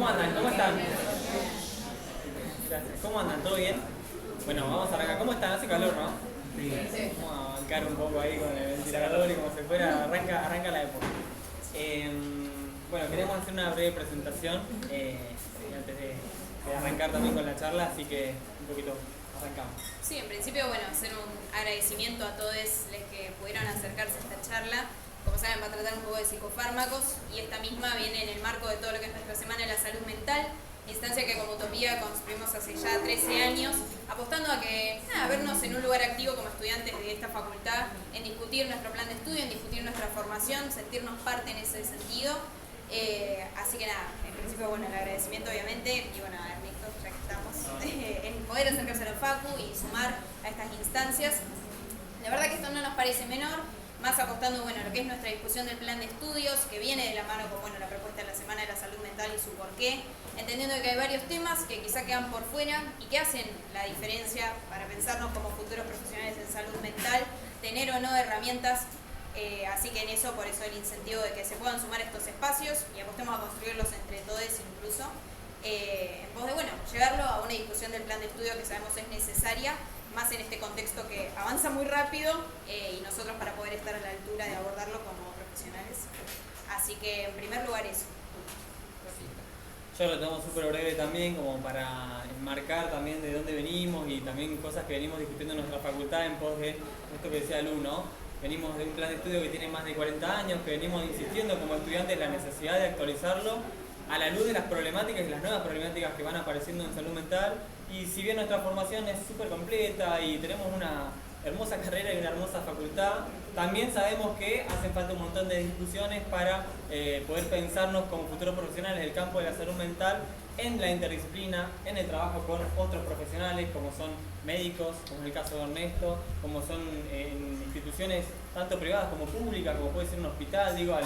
¿Cómo andan? ¿Cómo están? Gracias. ¿Cómo andan? ¿Todo bien? Bueno, vamos a arrancar. ¿Cómo están? Hace calor, ¿no? Sí. Vamos a bancar un poco ahí con el ventilador y como se fuera, arranca la época. Bueno, queremos hacer una breve presentación antes de arrancar también con la charla, así que un poquito arrancamos. Sí, en principio, bueno, hacer un agradecimiento a todos los que pudieron acercarse a esta charla. Como saben, va a tratar un poco de psicofármacos y esta misma viene en el marco de todo lo que es nuestra Semana de la Salud Mental, instancia que como Utopía construimos hace ya 13 años, apostando a que, vernos en un lugar activo como estudiantes de esta facultad, en discutir nuestro plan de estudio, en discutir nuestra formación, sentirnos parte en ese sentido. Así que nada, en principio, bueno, el agradecimiento obviamente, y bueno, a Ernesto, ya que estamos, en poder acercarse a la Facu y sumar a estas instancias. La verdad que esto no nos parece menor, más apostando, bueno, lo que es nuestra discusión del plan de estudios, que viene de la mano con, bueno, la propuesta de la Semana de la Salud Mental y su porqué, entendiendo que hay varios temas que quizá quedan por fuera y que hacen la diferencia para pensarnos como futuros profesionales en salud mental, tener o no herramientas. Así que en eso, por eso el incentivo de que se puedan sumar estos espacios y apostemos a construirlos entre todos incluso, en pos de, bueno, llevarlo a una discusión del plan de estudio que sabemos es necesaria, más en este contexto que avanza muy rápido y nosotros para poder estar a la altura de abordarlo como profesionales. Así que en primer lugar eso. Yo lo tomo súper breve también, como para enmarcar también de dónde venimos y también cosas que venimos discutiendo en nuestra facultad en pos de esto que decía Lu, ¿no? Venimos de un plan de estudio que tiene más de 40 años, que venimos insistiendo como estudiantes la necesidad de actualizarlo a la luz de las problemáticas y las nuevas problemáticas que van apareciendo en salud mental. Y si bien nuestra formación es súper completa y tenemos una hermosa carrera y una hermosa facultad, también sabemos que hacen falta un montón de discusiones para poder pensarnos como futuros profesionales del campo de la salud mental en la interdisciplina, en el trabajo con otros profesionales como son médicos, como en el caso de Ernesto, como son en instituciones tanto privadas como públicas, como puede ser un hospital, digo, a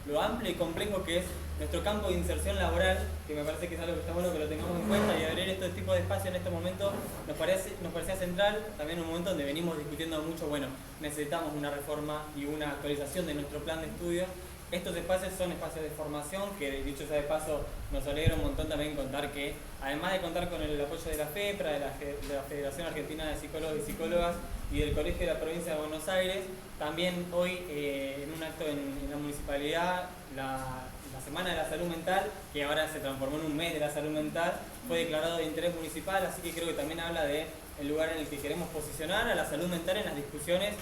lo amplio y complejo que es nuestro campo de inserción laboral, que me parece que es algo que está bueno que lo tengamos en cuenta, y abrir este tipo de espacio en este momento nos parecía central, también en un momento donde venimos discutiendo mucho, bueno, necesitamos una reforma y una actualización de nuestro plan de estudio. Estos espacios son espacios de formación que, dicho sea de paso, nos alegra un montón también contar que, además de contar con el apoyo de la FEPRA, de la Federación Argentina de Psicólogos y Psicólogas y del Colegio de la Provincia de Buenos Aires, también hoy en un acto en la municipalidad, la Semana de la Salud Mental, que ahora se transformó en un mes de la salud mental, fue declarado de interés municipal, así que creo que también habla del lugar en el que queremos posicionar a la salud mental en las discusiones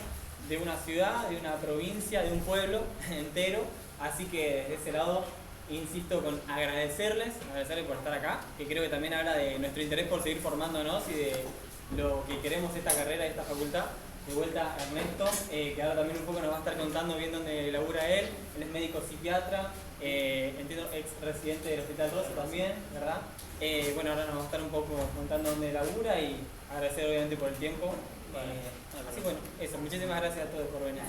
de una ciudad, de una provincia, de un pueblo entero. Así que de ese lado, insisto con agradecerles por estar acá, que creo que también habla de nuestro interés por seguir formándonos y de lo que queremos esta carrera, esta facultad. De vuelta a Ernesto, que ahora también un poco nos va a estar contando bien dónde labura él es médico psiquiatra, entiendo ex residente del Hospital Rosa también, ¿verdad? Bueno, ahora nos va a estar un poco contando dónde labura y agradecer obviamente por el tiempo. Así bueno, eso, muchísimas gracias a todos por venir.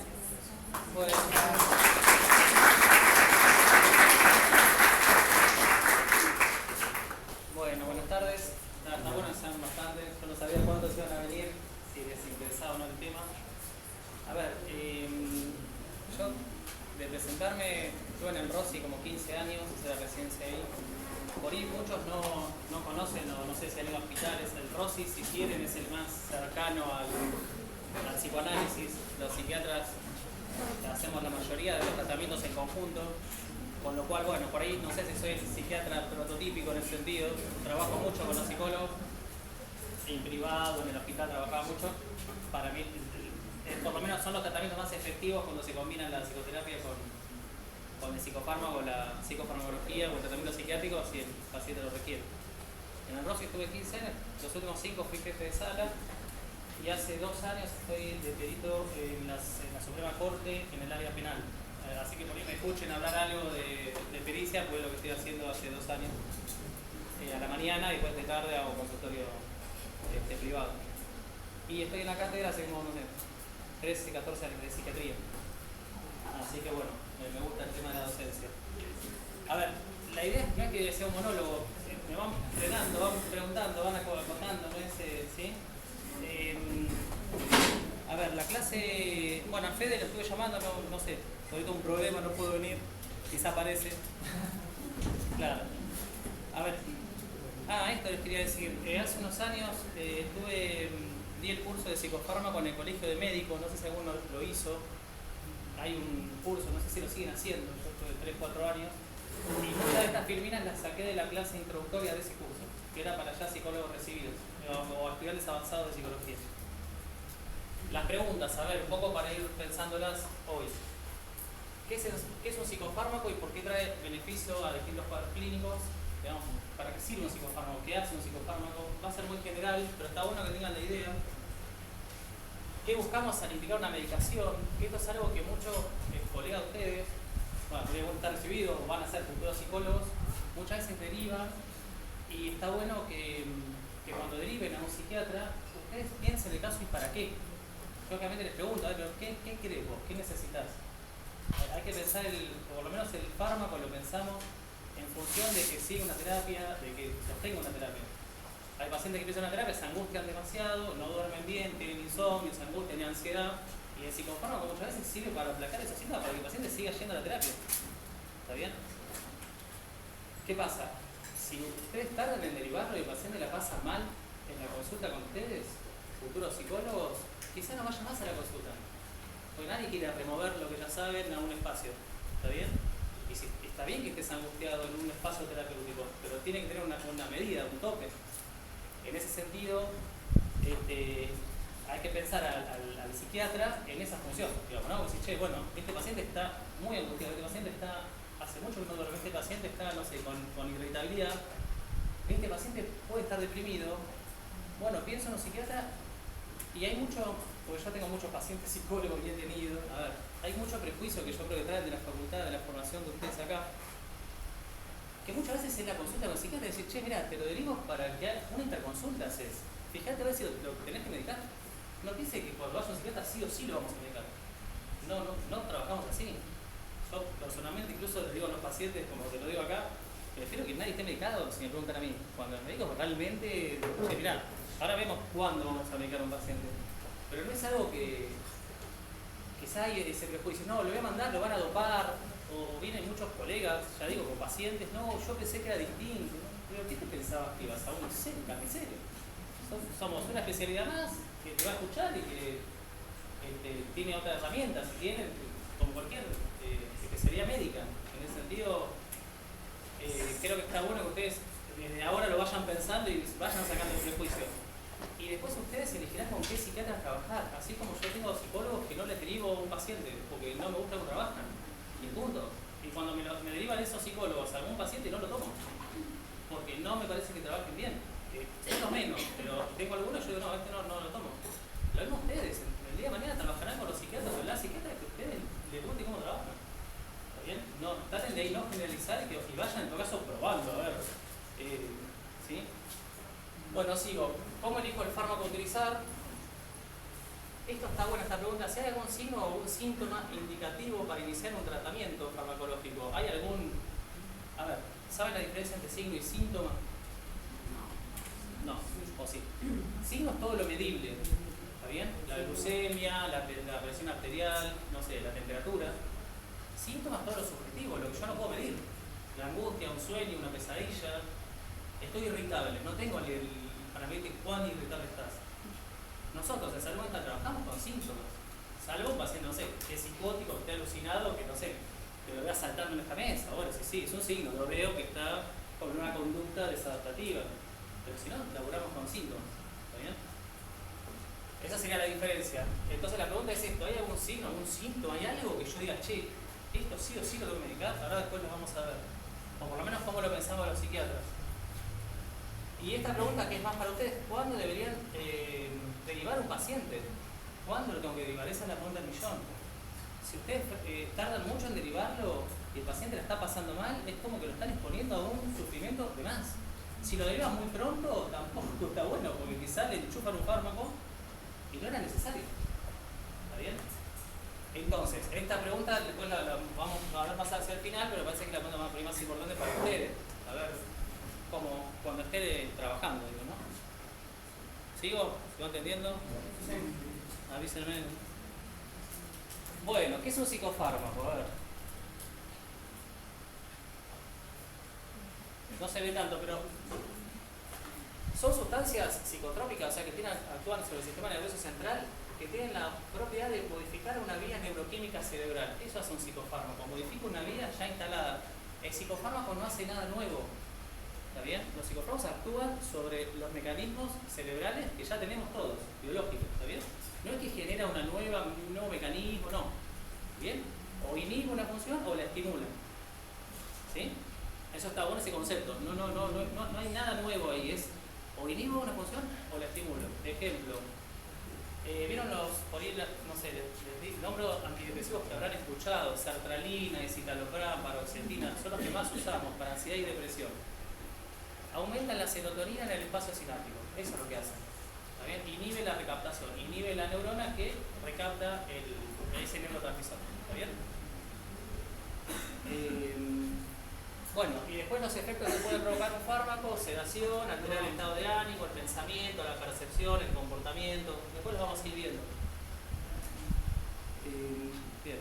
Bueno, buenas tardes. Está bueno que sean bastante. Yo no sabía cuántos iban a venir, si les interesaba o no el tema. A ver, yo de presentarme estuve en el Rossi como 15 años, hice la residencia ahí. Por ahí muchos no conocen o no sé si han ido a hospitales. El Rossi, si quieren, es el más cercano al psicoanálisis. Los psiquiatras hacemos la mayoría de los tratamientos en conjunto, con lo cual, bueno, por ahí no sé si soy el psiquiatra prototípico en ese sentido. Trabajo mucho con los psicólogos, en privado, en el hospital trabajaba mucho. Para mí, por lo menos son los tratamientos más efectivos cuando se combinan la psicoterapia con el psicofármaco, la psicofarmacología o el tratamiento psiquiátrico, si el paciente lo requiere. En el Rossi estuve 15 años, los últimos 5 fui jefe de sala. Y hace 2 años estoy de perito en la Suprema Corte en el área penal. Así que por ahí me escuchen hablar algo de pericia, pues lo que estoy haciendo hace 2 años. A la mañana y después de tarde hago consultorio privado. Y estoy en la cátedra hace como, no sé, 13, 14 años de psiquiatría. Así que bueno, me gusta el tema de la docencia. A ver, la idea no es que sea un monólogo, me van frenando, van preguntando, van acotando, ¿no es? ¿Sí? A ver, la clase, bueno, a Fede lo estuve llamando, no sé, ahorita un problema, no puedo venir, quizá aparece. Claro. A Esto les quería decir. Hace unos años di el curso de psicofármaco en el colegio de médicos, no sé si alguno lo hizo. Hay un curso, no sé si lo siguen haciendo, yo estuve 3-4 años. Y muchas de estas filminas las saqué de la clase introductoria de ese curso, que era para ya psicólogos recibidos o estudiantes avanzados de psicología. Las preguntas, a ver, un poco para ir pensándolas hoy. ¿Qué es un psicofármaco y por qué trae beneficio a distintos cuadros clínicos? Digamos, ¿para qué sirve un psicofármaco? ¿Qué hace un psicofármaco? Va a ser muy general, pero está bueno que tengan la idea. ¿Qué buscamos al indicar una medicación? Que esto es algo que muchos colegas de ustedes, bueno, podrían estar recibidos o van a ser futuros psicólogos, muchas veces derivan y está bueno que cuando deriven a un psiquiatra, ustedes piensen el caso y para qué. Yo obviamente les pregunto, pero ¿qué querés vos? ¿Qué necesitas? Hay que pensar, por lo menos el fármaco lo pensamos en función de que siga una terapia, de que sostenga una terapia. Hay pacientes que empiezan una terapia, se angustian demasiado, no duermen bien, tienen insomnio, se angustian y ansiedad. Y el psicofármaco muchas veces sirve para aplacar esos síntomas, para que el paciente siga yendo a la terapia. ¿Está bien? ¿Qué pasa? Si ustedes tardan en derivarlo y el paciente la pasa mal en la consulta con ustedes, futuros psicólogos, quizás no vaya más a la consulta. Porque nadie quiere remover lo que ya saben a un espacio. ¿Está bien? Y si, está bien que estés angustiado en un espacio terapéutico, pero tiene que tener una medida, un tope. En ese sentido, hay que pensar al psiquiatra en esa función. Digamos, ¿no? Decir, che, bueno, este paciente está muy angustiado, este paciente está, hace mucho que no duerme, este paciente está, no sé, con irritabilidad, este paciente puede estar deprimido. Bueno, pienso en un psiquiatra y hay mucho, porque yo tengo muchos pacientes psicólogos y he tenido, hay mucho prejuicio que yo creo que traen de la facultad, de la formación de ustedes acá, que muchas veces en la consulta con el psiquiatra decís, che, mira, te lo derivo para que una interconsulta haces. Fíjate a ver si lo tenés que medicar. No piense que cuando vas a un psiquiatra sí o sí lo vamos a medicar. No trabajamos así. Yo personalmente incluso les digo a los pacientes, como te lo digo acá, prefiero que nadie esté medicado si me preguntan a mí. Cuando los médicos realmente, che, mirá, ahora vemos cuándo vamos a medicar a un paciente. Pero no es algo que quizá hay ese prejuicio, no, lo voy a mandar, lo van a dopar, o vienen muchos colegas, ya digo, con pacientes, no, yo pensé que era distinto, ¿no? Pero ¿qué te pensabas que ibas a un serio? Somos una especialidad más que te va a escuchar y que tiene otras herramientas, tiene como cualquier especialidad médica. En ese sentido, creo que está bueno que ustedes desde ahora lo vayan pensando y vayan sacando el prejuicio. Y después ustedes elegirán con qué psiquiatra trabajar. Así como yo tengo psicólogos que no les derivo a un paciente porque no me gusta cómo trabajan. Y punto. Y cuando me derivan esos psicólogos a algún paciente no lo tomo. Porque no me parece que trabajen bien. Son los menos, pero tengo algunos y yo digo, no, este no lo tomo. Lo mismo ustedes. El día de mañana trabajarán con los psiquiatras o las psiquiatras que ustedes les guste cómo trabajan. ¿Está bien? No, traten de ahí no generalizar y vayan en todo caso probando. A ver. ¿Sí? Bueno, sigo. ¿Cómo elijo el fármaco a utilizar? Esto está bueno, esta pregunta. Si hay algún signo o un síntoma indicativo para iniciar un tratamiento farmacológico. ¿Hay algún... A ver, ¿saben la diferencia entre signo y síntoma? No, o sí. Signo es todo lo medible. ¿Está bien? La glucemia, la presión arterial, no sé, la temperatura. Síntoma es todo lo subjetivo, lo que yo no puedo medir. La angustia, un sueño, una pesadilla. Estoy irritable, no tengo para medir cuán irritable estás. Nosotros en salud mental trabajamos con síntomas. Salvo un paciente, no sé, que es psicótico, que esté alucinado, que no sé, que lo vea saltando en esta mesa. Bueno, sí, es un signo, lo veo que está con una conducta desadaptativa. Pero si no, laburamos con síntomas. ¿Está bien? Esa sería la diferencia. Entonces la pregunta es esto, ¿hay algún signo, algún síntoma? ¿Hay algo que yo diga, che, esto sí o sí lo tengo que medicar? Ahora después lo vamos a ver. O por lo menos cómo lo pensamos los psiquiatras. Y esta pregunta que es más para ustedes, ¿cuándo deberían derivar un paciente? ¿Cuándo lo tengo que derivar? Esa es la pregunta del millón. Si ustedes tardan mucho en derivarlo y el paciente la está pasando mal, es como que lo están exponiendo a un sufrimiento de más. Si lo derivan muy pronto, tampoco está bueno, porque quizás le enchufan un fármaco y no era necesario. ¿Está bien? Entonces, esta pregunta después la vamos a pasar hacia el final, pero parece que es la pregunta más importante para ustedes. A ver, como cuando esté trabajando, digo, ¿no? ¿Sigo? ¿Sigo entendiendo? Sí. Avísenme. Bueno, ¿qué es un psicofármaco? A ver. No se ve tanto, pero son sustancias psicotrópicas, o sea, que actúan sobre el sistema nervioso central, que tienen la propiedad de modificar una vía neuroquímica cerebral. Eso hace un psicofármaco, modifica una vía ya instalada. El psicofármaco no hace nada nuevo, ¿está bien? Los psicofármacos actúan sobre los mecanismos cerebrales que ya tenemos todos, biológicos, ¿está bien? No es que genera un nuevo mecanismo, no. ¿Bien? O inhibe una función o la estimula. ¿Sí? Eso está bueno, ese concepto. No hay nada nuevo ahí. Es o inhibo una función o la estimulo. Ejemplo, ¿vieron por ahí, no sé, les nombro antidepresivos que habrán escuchado? Sertralina, escitalopram, paroxetina, son los que más usamos para ansiedad y depresión. Aumentan la serotonina en el espacio sináptico. Eso es lo que hacen. ¿Está bien? Inhibe la recaptación, inhibe la neurona que recapta ese neurotransmisor. ¿Está bien? Bueno, y después los efectos que puede provocar un fármaco: sedación, alterar el estado de ánimo, el pensamiento, la percepción, el comportamiento. Después los vamos a ir viendo. Bien.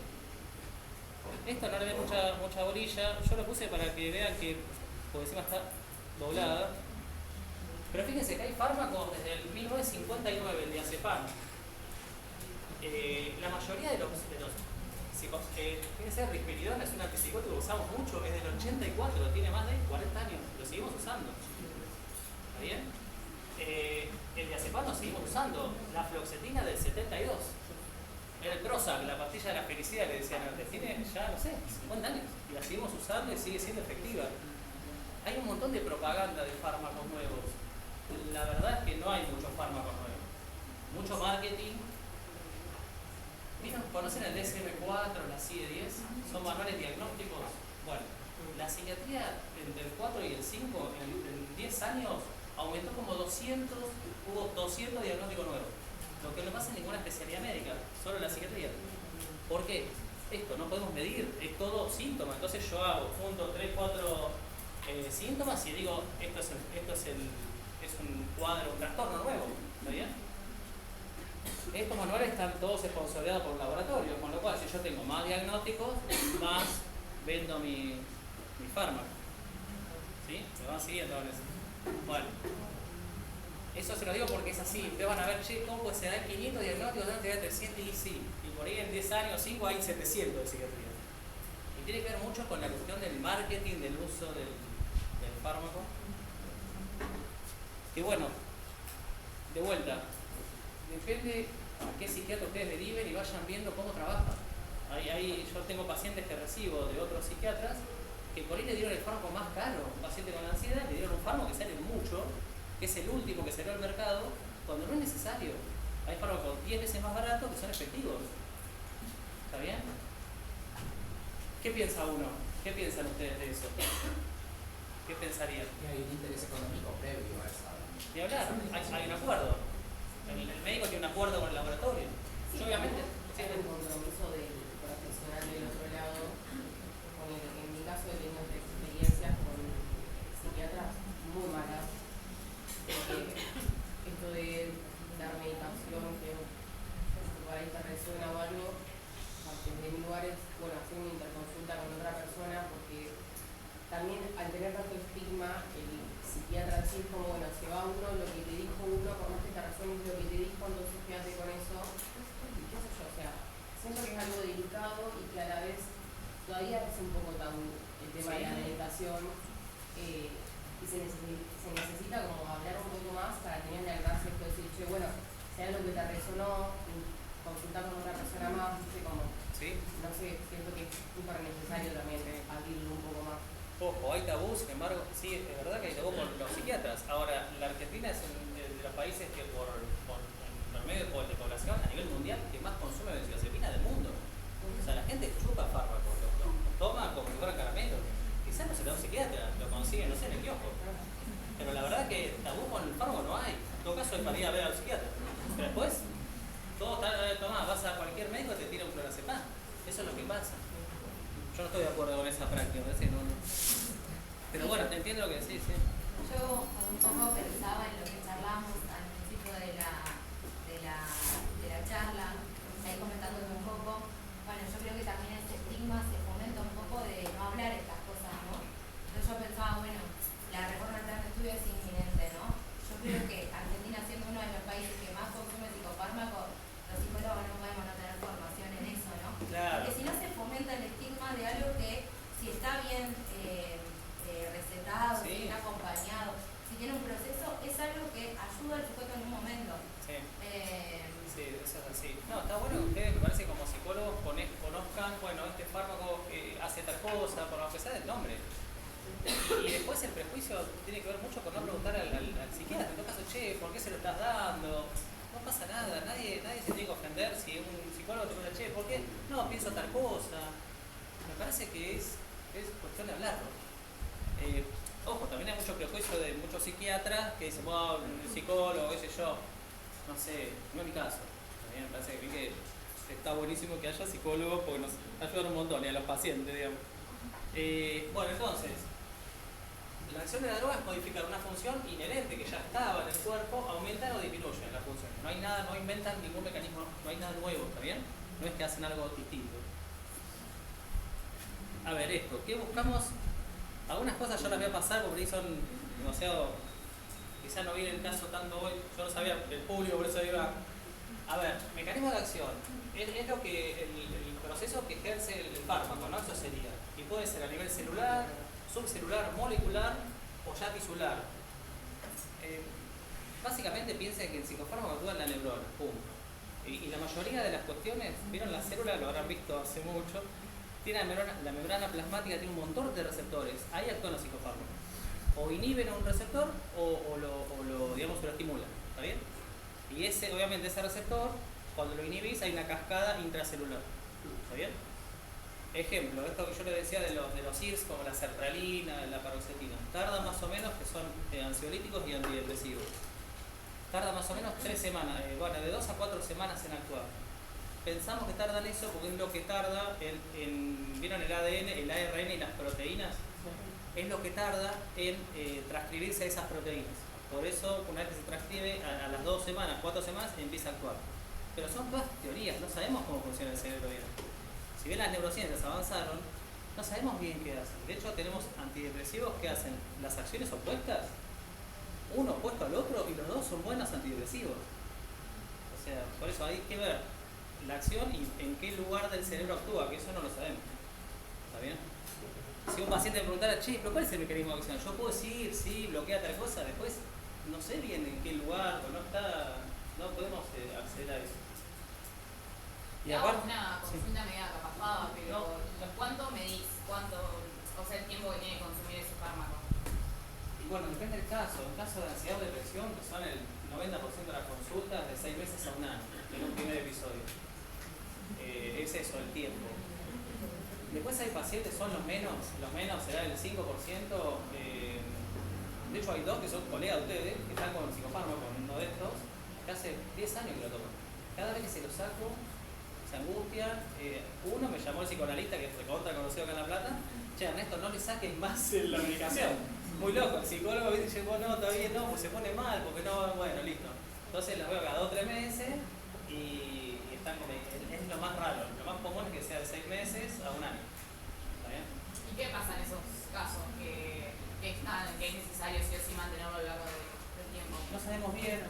Esto no le dé mucha bolilla. Yo lo puse para que vean que por encima está doblada. Pero fíjense que hay fármacos desde el 1959, el diazepam. La mayoría de los fíjense, risperidona es un antipsicótico que usamos mucho, es del 84, tiene más de 40 años, lo seguimos usando. ¿Está bien? El diazepam lo seguimos usando, la fluoxetina del 72. Era el Prozac, la pastilla de la felicidad, le decían antes, tiene ya, no sé, 50 años, y la seguimos usando y sigue siendo efectiva. Hay un montón de propaganda de fármacos nuevos. La verdad es que no hay muchos fármacos nuevos. Mucho marketing. ¿Conocen el DSM-4, la CIE-10? Son manuales diagnósticos. Bueno, la psiquiatría entre el 4 y el 5, en 10 años, aumentó como 200, hubo 200 diagnósticos nuevos. Lo que no pasa en ninguna especialidad médica, solo en la psiquiatría. ¿Por qué? Esto no podemos medir, es todo síntoma. Entonces yo junto 3, 4 síntomas y digo, esto es un cuadro, un trastorno nuevo. ¿Está bien? Estos manuales están todos sponsorizados por un laboratorio, con lo cual si yo tengo más diagnósticos, más vendo mi fármaco. ¿Sí? ¿Me van siguiendo ahora? Bueno, eso se lo digo porque es así. Ustedes van a ver, che, ¿cómo pues se dan 500 diagnósticos, no te dan 300? Y sí, y por ahí en 10 años, 5 hay 700 de psiquiatría. Y tiene que ver mucho con la cuestión del marketing, del uso del fármaco. Y bueno, de vuelta, depende a qué psiquiatra ustedes deriven y vayan viendo cómo trabaja. Yo tengo pacientes que recibo de otros psiquiatras que por ahí le dieron el fármaco más caro. Un paciente con ansiedad le dieron un fármaco que sale mucho, que es el último que salió al mercado, cuando no es necesario. Hay fármacos 10 veces más baratos que son efectivos. ¿Está bien? ¿Qué piensa uno? ¿Qué piensan ustedes de eso? ¿Qué pensarían? Y hay un interés económico previo a esa. Ni hablar, hay un acuerdo. El médico tiene un acuerdo con el laboratorio. Sí, yo obviamente. Hay un compromiso del profesional del otro lado. En mi caso he tenido experiencias con psiquiatras muy malas. Esto de dar medicación que por ahí te resuena o algo, desde mi lugar es, bueno, hacer una interconsulta con otra persona, porque también al tener tanto estigma, el psiquiatra así es como, bueno, se va uno, lo que te dijo uno, por más que te resuene lo que te dijo, entonces quédate con eso. Y qué sé yo, o sea, siento que es algo delicado y que a la vez todavía es un poco tabú el tema de la medicación. Y se necesita como hablar un poco más para tener el alcance de decir, che, bueno, sea lo que te resonó, consultar con otra persona más, ¿viste? Como, ¿Sí? no sé, siento que es súper necesario también abrirlo un poco más. Ojo, hay tabú, sin embargo, sí, es verdad que hay tabú con los psiquiatras. Ahora, la Argentina es de los países que por promedio de población a nivel mundial que más consume benzodiazepina del mundo. O sea, la gente chupa fármacos, los toma como si fueran caramelos. Quizás no se da un psiquiatra, lo consigue, no sé, en el kiosco. Pero la verdad que tabú con el fármaco no hay. En todo caso hay para ir a ver al psiquiatra. Pero después, todo está tomado, vas a cualquier médico y te tira un clonazepam. Eso es lo que pasa. Yo no estoy de acuerdo con esa práctica, no. Pero bueno, te entiendo lo que decís, sí. Yo un poco pensaba en lo que charlamos al principio de la charla, ahí comentándome un poco. Bueno, yo creo que también este estigma se fomenta un poco de no hablar estas cosas, ¿no? Entonces yo pensaba, bueno, la reforma del plan de estudio es inminente, ¿no? Yo creo si tiene un proceso, es algo que ayuda al sujeto en un momento. Sí. Sí, eso es así. No, está bueno que ustedes, me parece, como psicólogos conozcan, bueno, este fármaco hace tal cosa, por lo que sea del nombre. Y después el prejuicio tiene que ver mucho con no preguntar al psiquiatra, en todo caso, che, ¿por qué se lo estás dando? No pasa nada, nadie se tiene que ofender si un psicólogo te pregunta, che, ¿por qué? No, pienso tal cosa. Me parece que es cuestión de hablarlo. Ojo, también hay mucho prejuicio de muchos psiquiatras que dicen, wow, el psicólogo, qué sé yo. No sé, no es mi caso. A mí me parece que está buenísimo que haya psicólogos porque nos ayudan un montón y a los pacientes, digamos. Bueno, entonces, la acción de la droga es modificar una función inherente que ya estaba en el cuerpo, aumentan o disminuyen la función. No hay nada, no inventan ningún mecanismo, no hay nada nuevo, ¿está bien? No es que hacen algo distinto. A ver, esto, ¿qué buscamos? Algunas cosas yo las voy a pasar porque ahí son demasiado, quizás no viene el caso tanto hoy, yo no sabía del público, por eso iba. A ver, mecanismo de acción, es lo que el proceso que ejerce el fármaco, ¿no? Eso sería, y puede ser a nivel celular, subcelular, molecular o ya tisular. Básicamente piensen que el psicofármaco actúa en la neurona, punto. Y la mayoría de las cuestiones, vieron la célula, lo habrán visto hace mucho, tiene la membrana plasmática, tiene un montón de receptores, ahí actúan los psicofármacos. O inhiben a un receptor o lo estimulan, ¿está bien? Y obviamente ese receptor, cuando lo inhibís hay una cascada intracelular, ¿está bien? Ejemplo, esto que yo les decía de los IRS, como la sertralina, la paroxetina, tarda más o menos, que son ansiolíticos y antidepresivos, tarda más o menos 3 semanas, de 2 a 4 semanas en actuar. Pensamos que tardan eso porque es lo que tarda ¿vieron el ADN, el ARN y las proteínas? Es lo que tarda en transcribirse a esas proteínas. Por eso, una vez que se transcribe, a las 2 semanas, 4 semanas, empieza a actuar. Pero son todas teorías, no sabemos cómo funciona el cerebro bien. Si bien las neurociencias avanzaron, no sabemos bien qué hacen. De hecho, tenemos antidepresivos que hacen las acciones opuestas, uno opuesto al otro, y los dos son buenos antidepresivos. O sea, por eso hay que ver la acción y en qué lugar del cerebro actúa, que eso no lo sabemos. ¿Está bien? Si un paciente me preguntara, che, ¿pero cuál es el mecanismo de acción? Yo puedo decir, sí, bloquea tal cosa, después no sé bien en qué lugar, o no podemos acceder a eso. Y aparte, una consulta media capazada, pero ¿cuánto medís? O sea, el tiempo que tiene que consumir ese fármaco? Y bueno, depende del caso. En caso de ansiedad o depresión, que son el 90% de las consultas, de 6 meses a un año, en un primer episodio. Es eso, el tiempo. Después hay pacientes, son los menos será el 5%. De hecho, hay 2 que son colegas de ustedes, que están con psicofármaco, con uno de estos, que hace 10 años que lo toman. Cada vez que se lo saco, se angustia. Uno me llamó el psicoanalista, que es recontra conocido acá en La Plata, che, Ernesto, no le saques más la medicación. Muy loco, el psicólogo dice, bueno, no, todavía no, pues se pone mal, porque no, bueno, listo. Entonces los veo cada 2 o 3 meses y están como, es lo más raro, lo más común es que sea de 6 meses a un año. ¿Está bien? ¿Y qué pasa en esos casos? Que es necesario sí o sí mantenerlo a lo largo del tiempo. No sabemos bien,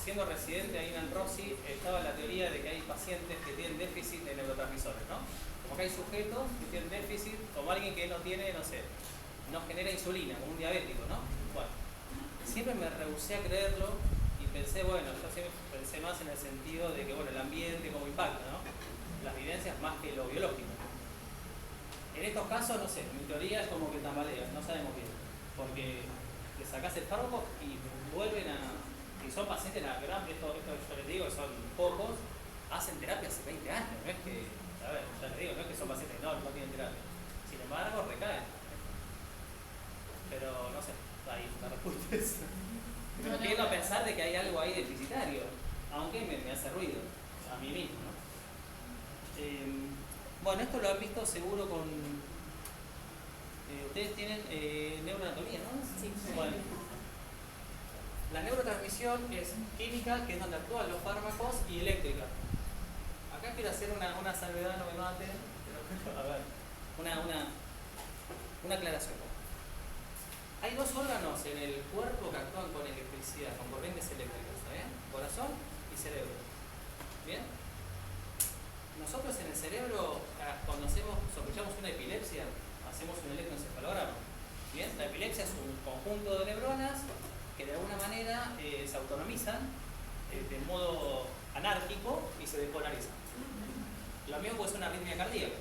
siendo residente ahí en el Rossi, estaba la teoría de que hay pacientes que tienen déficit de neurotransmisores, ¿no? Como que hay sujetos que tienen déficit, como alguien que no tiene, no genera insulina, como un diabético, ¿no? Bueno, siempre me rehusé a creerlo y pensé, yo siempre pensé más en el sentido de que, el ambiente cómo impacta, ¿no? Las vivencias más que lo biológico. En estos casos, no sé, mi teoría es como que tambalea, no sabemos bien, porque le sacás el fármaco y vuelven y son pacientes, esto yo les digo, son pocos, hacen terapia hace 20 años, no es que, ya les digo, no es que son pacientes no tienen terapia, sin embargo recaen. Pero no sé, ahí la respuesta es. Pero tiendo a pensar de que hay algo ahí deficitario, aunque me hace ruido, a mí mismo, ¿no? Esto lo han visto seguro con... ustedes tienen neuroanatomía, ¿no? Sí. Bueno, la neurotransmisión es química, que es donde actúan los fármacos, y eléctrica. Acá quiero hacer una salvedad, no me maten, pero a ver, una aclaración. Hay 2 órganos en el cuerpo que actúan con electricidad, con corrientes eléctricas, ¿está bien? Corazón y cerebro. ¿Bien? Nosotros en el cerebro, cuando sospechamos una epilepsia, hacemos un electroencefalograma. ¿Bien? La epilepsia sinapsia es un conjunto de neuronas que de alguna manera se autonomizan de modo anárquico y se despolarizan. Lo mismo puede ser una arritmia cardíaca.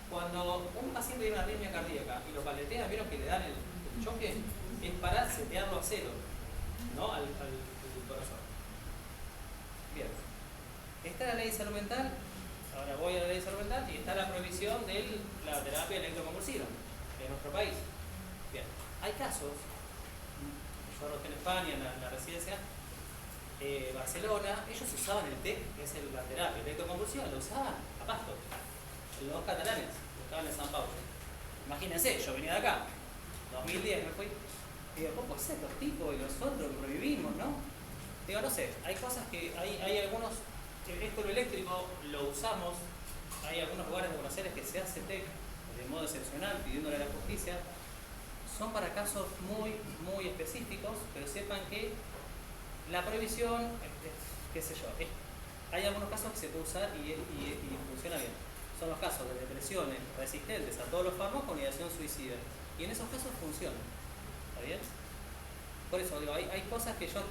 Cuando un paciente tiene una arritmia cardíaca y lo paletean, vieron que le dan el choque, es para setearlo a cero, ¿no? al corazón. Bien. Está la ley de salud mental, ahora voy a la ley de salud mental, y está la prohibición de la terapia electroconvulsiva en nuestro país. Bien. Hay casos, yo roté en España, en la residencia, Barcelona, ellos usaban el TEC, que es la terapia electroconvulsiva, lo usaban a pasto. Los dos catalanes, que estaban en San Pablo. Imagínense, yo venía de acá, 2010 me fui, y digo, ¿cómo es estos tipos y nosotros lo prohibimos, no? Digo, no sé, hay cosas que, hay algunos, esto lo eléctrico lo usamos, hay algunos lugares de Buenos Aires que se hace TEC de modo excepcional, pidiéndole a la justicia, son para casos muy, muy específicos, pero sepan que la prohibición, qué sé yo, hay algunos casos que se puede usar y funciona bien. Son los casos de depresiones resistentes a todos los fármacos con ideación suicida. Y en esos casos funciona. ¿Está bien? Por eso digo, hay cosas que yo,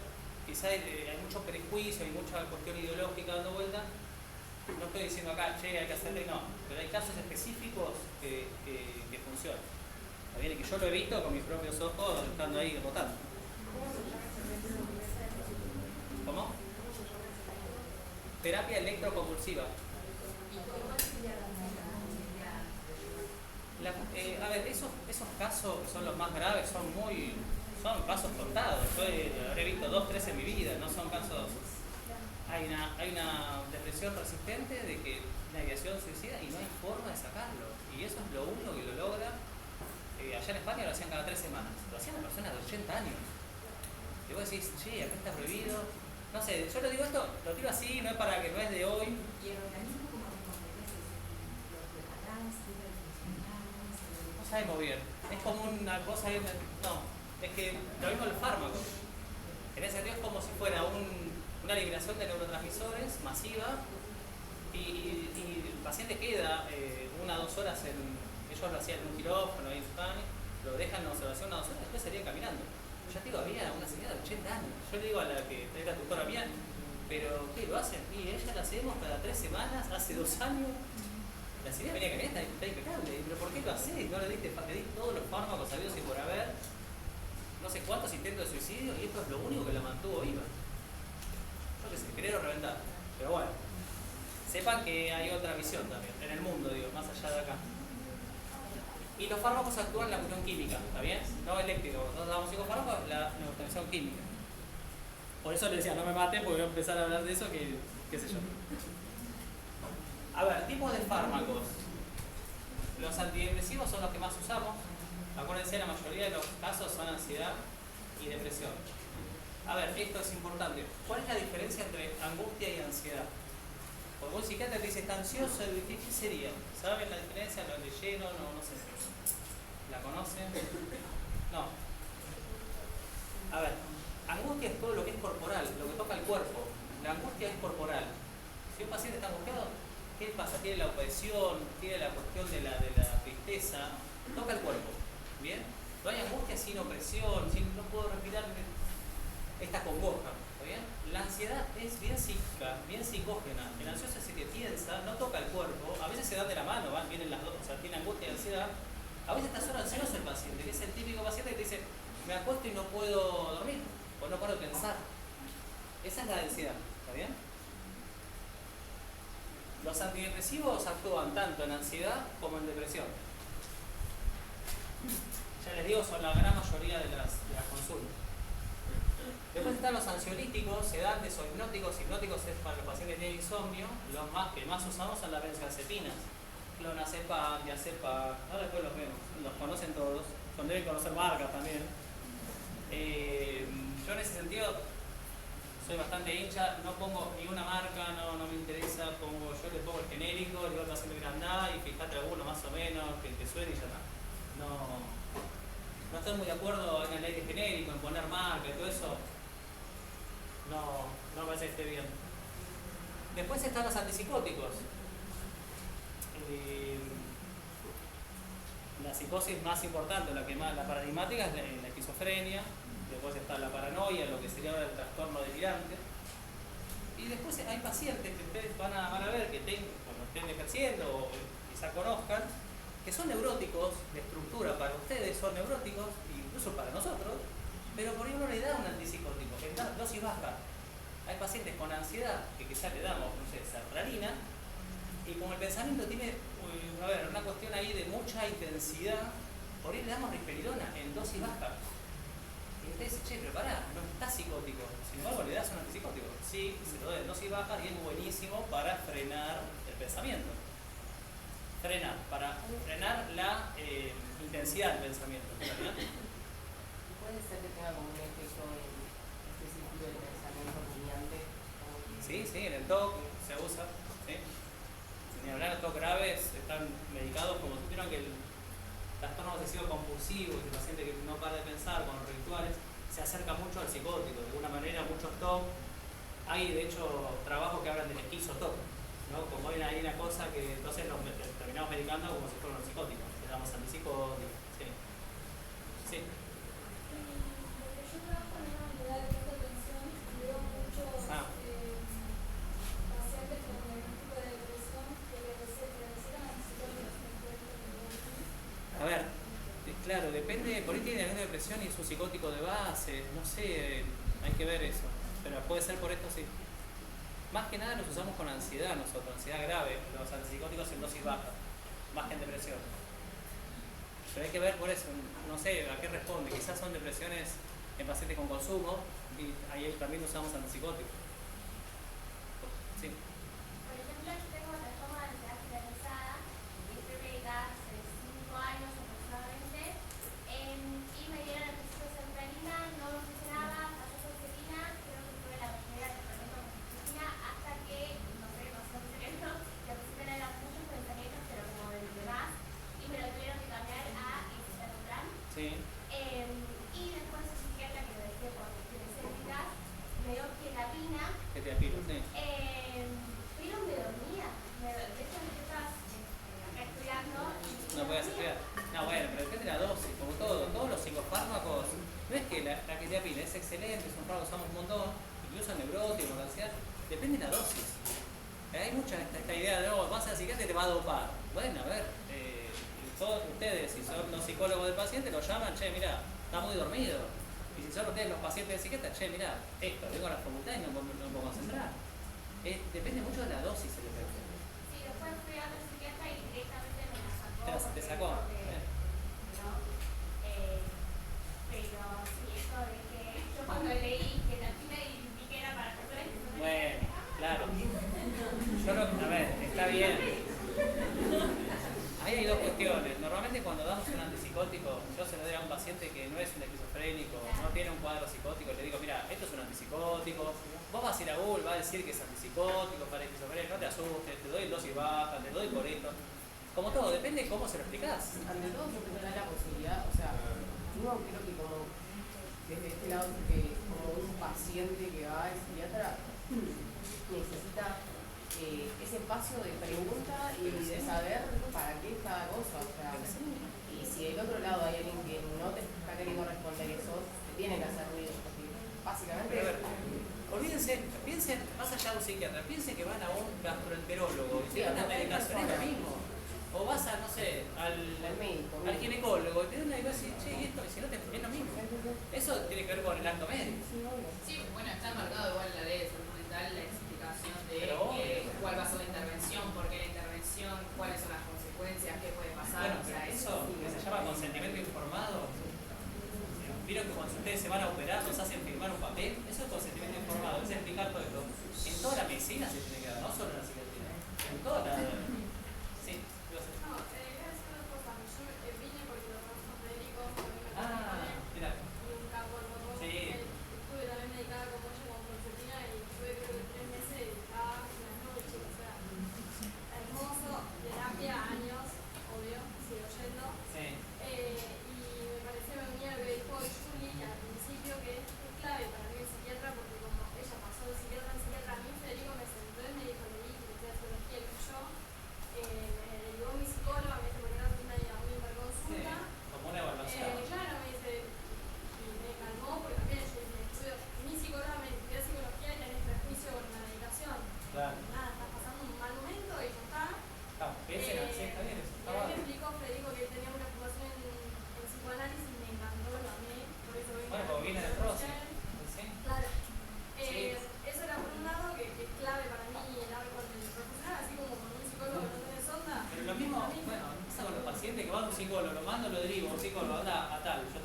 quizá hay mucho prejuicio, hay mucha cuestión ideológica dando vuelta. No estoy diciendo acá, che, hay que hacerle, no. Pero hay casos específicos que funcionan. ¿Está bien? Y que yo lo he visto con mis propios ojos estando ahí votando. ¿Cómo? Terapia electroconvulsiva. A ver, esos casos que son los más graves son casos contados. Yo habré visto 2, 3 en mi vida, no son casos. Hay una depresión resistente de que una ideación suicida y no hay forma de sacarlo. Y eso es lo único que lo logra. Allá en España lo hacían cada 3 semanas. Lo hacían las personas de 80 años. Y vos decís, che, acá está prohibido. No sé, yo lo digo esto, lo tiro así, no es para que no es de hoy. ¿Y el organismo cómo responde? ¿Qué es lo de atrás? No sabemos bien. Es como una cosa, no, es que lo mismo los fármacos. En ese sentido es como si fuera una liberación de neurotransmisores masiva y el paciente queda 1 o 2 horas ellos lo hacían en un quirófano ahí en España, lo dejan en observación 1 o 2 horas, después salían caminando. Ya te digo, había una señora de 80 años. Yo le digo a la que era tutora mía, pero ¿qué lo hacen? Y ella la hacemos cada 3 semanas, hace 2 años. La señora venía caminando, está impecable. ¿Pero por qué lo hacés? No le di todos los fármacos sabidos y por haber, no sé cuántos intentos de suicidio, y esto es lo único que la mantuvo viva. Yo qué sé, querer reventar. Pero bueno, sepan que hay otra visión también, en el mundo, digo, más allá de acá. Y los fármacos actúan en la cuestión química, ¿está bien? No eléctrico. Nosotros damos psicofármacos, la neurotransmisión química. Por eso les decía, no me maten porque voy a empezar a hablar de eso, que qué sé yo. A ver, tipos de fármacos. Los antidepresivos son los que más usamos. Acuérdense, la mayoría de los casos son ansiedad y depresión. A ver, esto es importante. ¿Cuál es la diferencia entre angustia y ansiedad? Porque un psiquiatra te dice, está ansioso, ¿qué sería? ¿Saben la diferencia? ¿Lo leyeron? No sé. ¿La conocen? No. A ver, angustia es todo lo que es corporal, lo que toca el cuerpo. La angustia es corporal. Si un paciente está angustiado, ¿qué pasa? Tiene la opresión, tiene la cuestión de la tristeza, toca el cuerpo. ¿Bien? No hay angustia sin opresión, no puedo respirar, está congoja. ¿Está bien? La ansiedad es bien psíquica, bien psicógena. El ansioso es el que piensa, no toca el cuerpo, a veces se dan de la mano, vienen las dos, o sea, tiene angustia y ansiedad. A veces está solo ansioso el paciente, que es el típico paciente que te dice, me acuesto y no puedo dormir, o no puedo pensar. Esa es la ansiedad, ¿está bien? Los antidepresivos actúan tanto en ansiedad como en depresión. Ya les digo, son la gran mayoría de las consultas. Después están los ansiolíticos, sedantes o hipnóticos. Hipnóticos es para los pacientes que tienen insomnio. Los que más usamos son las benzodiazepinas. Clonazepam, diazepam, ahora después los vemos, los conocen todos, deben conocer marcas también. Yo en ese sentido soy bastante hincha, no pongo ni una marca, no me interesa, yo le pongo el genérico, le digo al paciente que anda y fíjate alguno más o menos, que te suene y ya está. No estoy muy de acuerdo en la ley de genérico, en poner marca y todo eso. No me parece que esté bien. Después están los antipsicóticos. la psicosis más importante, la paradigmática es la esquizofrenia, después está la paranoia, lo que sería ahora el trastorno delirante. Y después hay pacientes que ustedes van a ver que cuando estén ejerciendo o quizá conozcan, que son neuróticos de estructura, para ustedes son neuróticos, incluso para nosotros, pero por ahí uno le da un antipsicótico, que da dosis baja. Hay pacientes con ansiedad que quizás le damos, no sé, sertralina, y como el pensamiento tiene, una cuestión ahí de mucha intensidad, por ahí le damos risperidona en dosis baja. Y usted dice, che, pero pará, no está psicótico. Sin embargo, le das un antipsicótico. Sí, se lo da en dosis baja y es buenísimo para frenar el pensamiento. Para frenar la intensidad del pensamiento. ¿Verdad? Puede ser que tenga como un efecto en este círculo de pensamiento rumiante. Sí, en el TOC se usa. ¿Sí? Ni hablar de TOC graves, están medicados como supieron que el trastorno obsesivo compulsivo, el paciente que no para de pensar con los rituales, se acerca mucho al psicótico. De alguna manera, muchos TOC, hay de hecho trabajos que hablan del esquizo-TOC. ¿No? Como hay una cosa que entonces nos terminamos medicando como si fueran los psicóticos, le damos antipsicóticos. Sí. Sí. Porque yo trabajo en una unidad de alta tensión y veo muchos pacientes con diagnóstico de depresión que necesitan antipsicóticos. A ver, claro, depende, por ahí tiene alguna depresión y es un psicótico de base, no sé, hay que ver eso, pero puede ser por esto sí. Más que nada los usamos con ansiedad nosotros, ansiedad grave, los antipsicóticos en dosis baja, más que en depresión. Pero hay que ver por eso, no sé a qué responde, quizás son depresiones en pacientes con consumo y ahí también usamos antipsicóticos. Sí. Por ejemplo, yo tengo trastorno de ansiedad generalizada y estoy medicada hace 5 años aproximadamente y me dieron el principio de sertralina, no me funcionaba, pasé por sertralina, creo que tuve la primera tratamiento con sertralina hasta que, no sé, pasó mi cerebro, que al principio eran muchos pensamientos, pero como de los demás, y me lo tuvieron que cambiar a citalopram. Sí. Y después el psiquiatra que lo dejé por cuestiones éticas me dio ketamina. ¿Qué te apilo? Sí. Pero me dormía. De hecho, yo estaba acá estudiando y No puedes estudiar. No, bueno, pero depende de la dosis, como todo. Todos los psicofármacos, no es que la quetiapina es excelente, es un fármaco que usamos un montón, incluso en neuróticos, en ansiedad, depende de la dosis. Hay mucha esta idea de, no, vas al psiquiatra y te va a dopar. Bueno, a ver, todos ustedes, si son los psicólogos del paciente, lo llaman, che, mira, está muy dormido. Y si son ustedes los pacientes del psiquiatra, che, mira, esto, vengo a la facultad y no puedo concentrar. Depende mucho de la dosis el efecto. sí, después fui a la psiquiatra y directamente me la sacó. Te sacó. No, pero sí, eso de que yo cuando leí ketamina y vi que era para personas que son Bueno, claro. A ver, está bien. Ahí hay dos cuestiones. Normalmente cuando damos un antipsicótico, yo se lo doy a un paciente que no es un esquizofrénico, no tiene un cuadro psicótico, le digo, mira, esto es un antipsicótico, vos vas a ir a Google, va a decir que es antipsicótico para esquizofrénico, no te asustes, te doy dosis baja, te doy por esto. Como todo, depende de cómo se lo explicás. Ante todo, yo creo que da la posibilidad, o sea, uno creo que como desde este lado, que como un paciente que va al psiquiatra necesita ese espacio de pregunta y de saber para qué es cada cosa, o sea, y si del otro lado hay alguien que no te está queriendo responder eso, te tiene que hacer ruido, porque básicamente... Pero a ver, piensen, más allá de un psiquiatra, piensen que van a un gastroenterólogo y te dan una medicación, es lo mismo. O vas a, no sé, al médico, al ginecólogo y te dan una medicación y che, y esto, y si no te es lo mismo. Eso tiene que ver con el acto médico. Sí, bueno, está marcado igual en la ley de salud mental la explicación de Pero cuál va a ser la intervención, por qué la intervención, cuáles son las consecuencias, qué puede pasar. Bueno, o sea, eso que se llama consentimiento informado. Vieron que cuando ustedes se van a operar nos hacen firmar un papel, eso es consentimiento informado, es explicar todo esto. En toda la medicina se tiene que dar, no solo en la psiquiatría, en toda la... Sí, No, voy a decir una cosa. Yo vine porque lo conozco a Federico, mira. y un campo hermoso. Sí. Estuve también medicada como ella con fluoxetina y estuve creo que 3 meses dedicada en las noches. O sea, hermoso, terapia, años, obvio, sigo yendo. Sí. Y me pareció venir lo que dijo Juli al principio, que es clave para mí el psiquiatra, porque como ella pasó de psiquiatra en psiquiatra, a mí Federico me sentó y me dijo, leí filosofía y yo,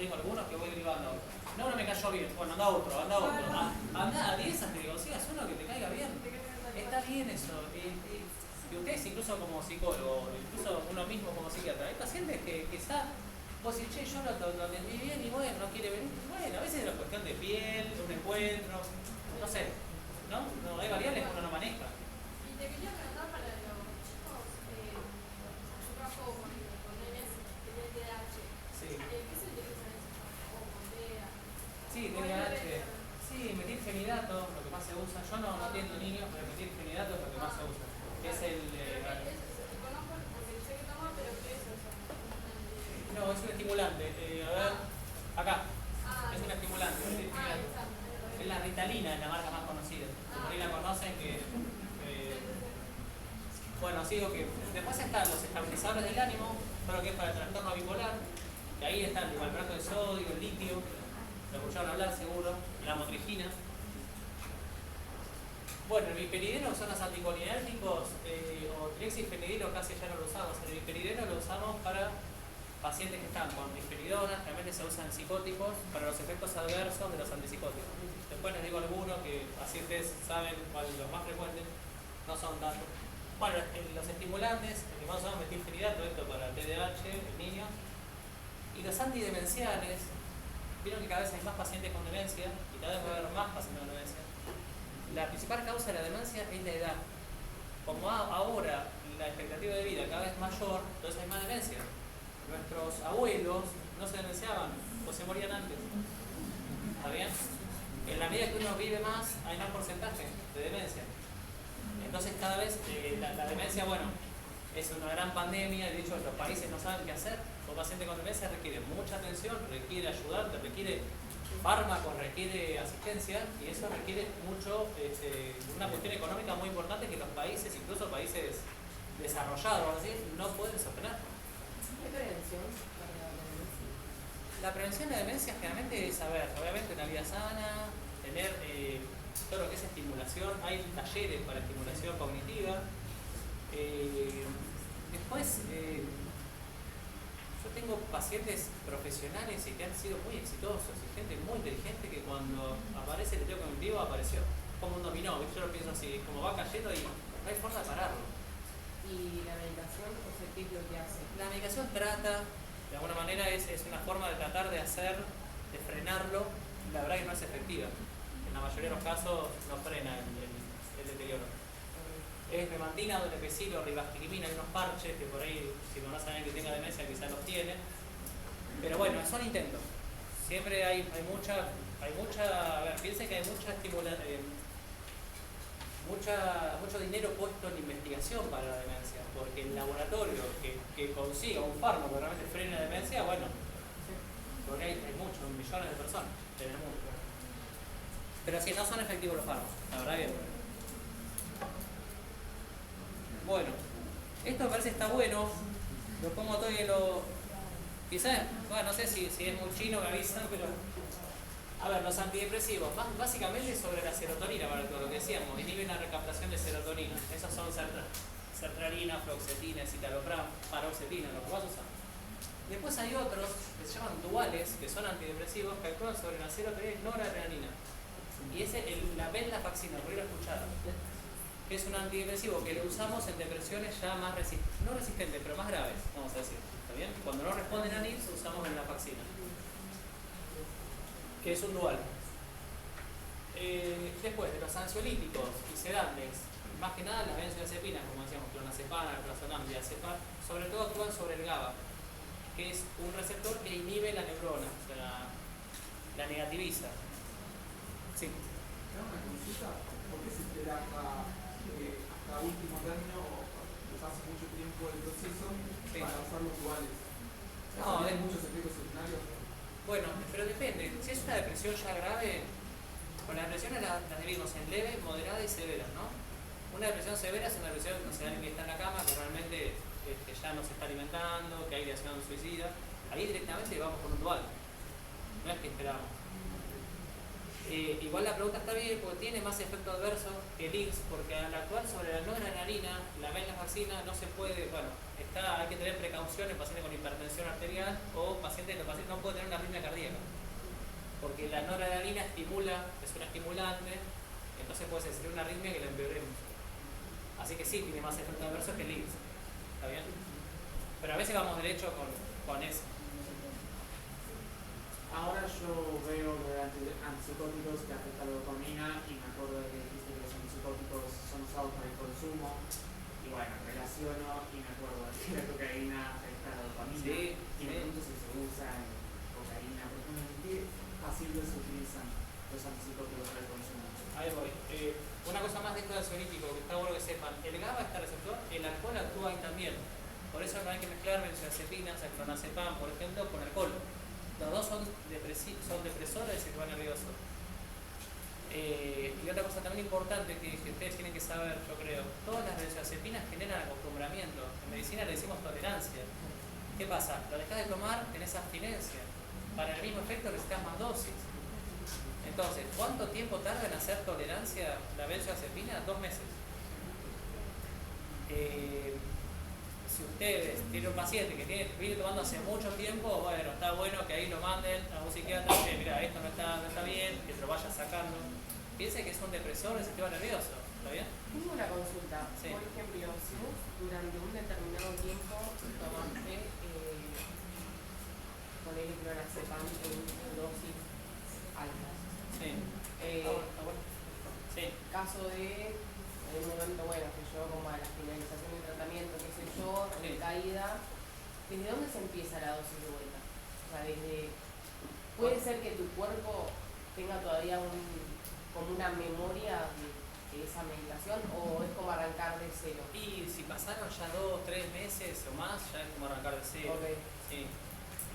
tengo algunos que voy derivando. No, no me cayó bien, bueno, anda otro. Anda a 10 hasta que consigas uno que te caiga bien. Está bien eso. Y ustedes incluso como psicólogo, incluso uno mismo como psiquiatra, hay pacientes que quizá vos decís, che, yo lo atendí bien y bueno, no quiere venir. Bueno, a veces es una cuestión de piel, de un encuentro, no sé, ¿no? Hay variables que uno no maneja. Y te quería preguntar para los chicos, yo trabajo con nenes que tienen TDAH. Sí. ¿Qué se utiliza en eso? ¿O con TEA? Sí, TDAH. Sí, metilfenidato, lo que más se usa. Yo no atiendo niños, pero metilfenidato es lo que más se usa. Es el... Conozco porque sé que toma, pero ¿qué es eso? No, es un estimulante. A ver, acá. Es un estimulante. Es la Ritalina, es la marca más conocida. Por ahí la conocen que... bueno, sí digo que después están los estabilizadores del ánimo, todo lo que es para el trastorno bipolar, que ahí están el valproato de sodio, el litio, lo escucharon hablar seguro, la motrigina. Bueno, el biperideno son los anticolinérgicos, o trixifenidilo casi ya no lo usamos. El biperideno lo usamos para pacientes que están con risperidona, realmente se usan psicóticos para los efectos adversos de los antipsicóticos. Después les digo algunos que así ustedes saben cuáles los más frecuentes, no son tantos. Bueno, los estimulantes, el que más usamos es metilfenidato, esto para el TDAH, el niño. Y los antidemenciales, vieron que cada vez hay más pacientes con demencia y cada vez va a haber más pacientes con demencia. La principal causa de la demencia es la edad. Como ahora la expectativa de vida cada vez es mayor, entonces hay más demencia. Nuestros abuelos no se demenciaban o se morían antes. ¿Está bien? En la medida que uno vive más, hay más porcentaje de demencia. Entonces cada vez la demencia, bueno, es una gran pandemia y de hecho los países no saben qué hacer. Un paciente con demencia requiere mucha atención, requiere ayudarte, requiere fármacos, requiere asistencia y eso requiere mucho, una cuestión económica muy importante que los países, incluso países desarrollados, así, no pueden sostener. ¿Qué prevención para la demencia? La prevención de demencia generalmente es saber, obviamente, una vida sana, tener todo lo que es estimulación, hay talleres para estimulación cognitiva. Después, yo tengo pacientes profesionales y que han sido muy exitosos y gente muy inteligente que cuando aparece el teo cognitivo apareció como un dominó, ¿viste? Yo lo pienso así, como va cayendo y no hay forma de pararlo. ¿Y la medicación, o sea, qué es lo que hace? La medicación trata, de alguna manera es una forma de tratar de frenarlo, la verdad que no es efectiva. En la mayoría de los casos no frena el deterioro. Es memantina, donepezilo, ribastigmina, hay unos parches que por ahí, si no saben que tenga demencia, quizás los tiene. Pero bueno, son intentos. Siempre hay mucha, a ver, piensen que hay mucho dinero puesto en investigación para la demencia, porque el laboratorio que consiga un fármaco que realmente frene la demencia, bueno, porque hay muchos, millones de personas, tenemos mucho. Pero si no son efectivos los fármacos, la verdad que... Bueno, esto me parece que está bueno, lo pongo todo y quizás, bueno, no sé si es muy chino, me avisan, pero... A ver, los antidepresivos, básicamente sobre la serotonina, para todo lo que decíamos, inhiben la recaptación de serotonina. Esos son sertralina, fluoxetina, citalopram, paroxetina, lo que vas a usar. Después hay otros que se llaman duales, que son antidepresivos, que actúan sobre la serotonina y noradrenalina. Y ese la venlafaxina, por ir a escuchar, que es un antidepresivo que lo usamos en depresiones ya más no resistentes, pero más graves, vamos a decir. ¿Está bien? Cuando no responden a NIPS usamos venlafaxina, que es un dual. Después de los ansiolíticos y sedantes, más que nada las benzodiazepinas, como decíamos, clonazepam, alprazolam, diazepam, sobre todo actúan sobre el GABA, que es un receptor que inhibe la neurona, o sea, la negativiza. Sí. ¿Tengo una consulta? ¿Por qué se espera hasta último término o hace mucho tiempo el proceso para usar los duales? No, ¿Hay muchos efectos secundarios? Bueno, pero depende. Si es una depresión ya grave, con las depresiones las dividimos en leve, moderada y severa, ¿no? Una depresión severa es una depresión, no sé, alguien que está en la cama, que realmente ya no se está alimentando, que hay ideación suicida. Ahí directamente vamos con un dual. No es que esperamos. Igual la pregunta está bien porque tiene más efecto adverso que el IX, porque al actuar sobre la noradrenalina, la venlafaxina no se puede, bueno, hay que tener precaución en pacientes con hipertensión arterial o pacientes que el paciente no puede tener una arritmia cardíaca. porque la noradrenalina estimula, es una estimulante, entonces puede ser una arritmia que la empeoremos. Así que sí, tiene más efectos adversos que el IPS. ¿Está bien? Pero a veces vamos derecho con eso. Ahora yo veo lo de antipsicóticos que afecta la dopamina y me acuerdo de que dijiste que los antipsicóticos son usados para el consumo y bueno, relaciono y me acuerdo de que la cocaína afecta la dopamina Sí, y me pregunto si se usa en cocaína, por ejemplo, ¿en qué pacientes se utilizan los antipsicóticos para el consumo? Ahí voy. Una cosa más de esto del ansiolítico, que está bueno que sepan, el GABA está receptor, el alcohol actúa ahí también. Por eso no hay que mezclar benzodiazepinas, el clonazepam, por ejemplo, con alcohol. Los dos son depresores del sistema nervioso. Y otra cosa también importante que ustedes tienen que saber, yo creo, todas las benzodiazepinas generan acostumbramiento. En medicina le decimos tolerancia. ¿Qué pasa? Lo dejas de tomar, tenés abstinencia. Para el mismo efecto necesitas más dosis. Entonces, ¿cuánto tiempo tarda en hacer tolerancia la benzodiazepina? 2 meses. Si ustedes tienen un paciente que viene tomando hace mucho tiempo, bueno, está bueno que ahí lo manden a un psiquiatra y mira, esto no está bien, que te lo vaya sacando. Piense que es un depresor del sistema nervioso, ¿está bien? Tengo una consulta. Sí. Por ejemplo, si vos durante un determinado tiempo tomaste con el clonazepam en dosis altas. Sí. Sí. Caso de, en un momento, bueno, que yo como a la finalización del tratamiento, qué sé yo, recaída, ¿desde dónde se empieza la dosis de vuelta? O sea, puede ser que tu cuerpo tenga todavía como una memoria de esa medicación o es como arrancar de cero. Y si pasaron ya 2, 3 meses o más, ya es como arrancar de cero. Okay. Sí.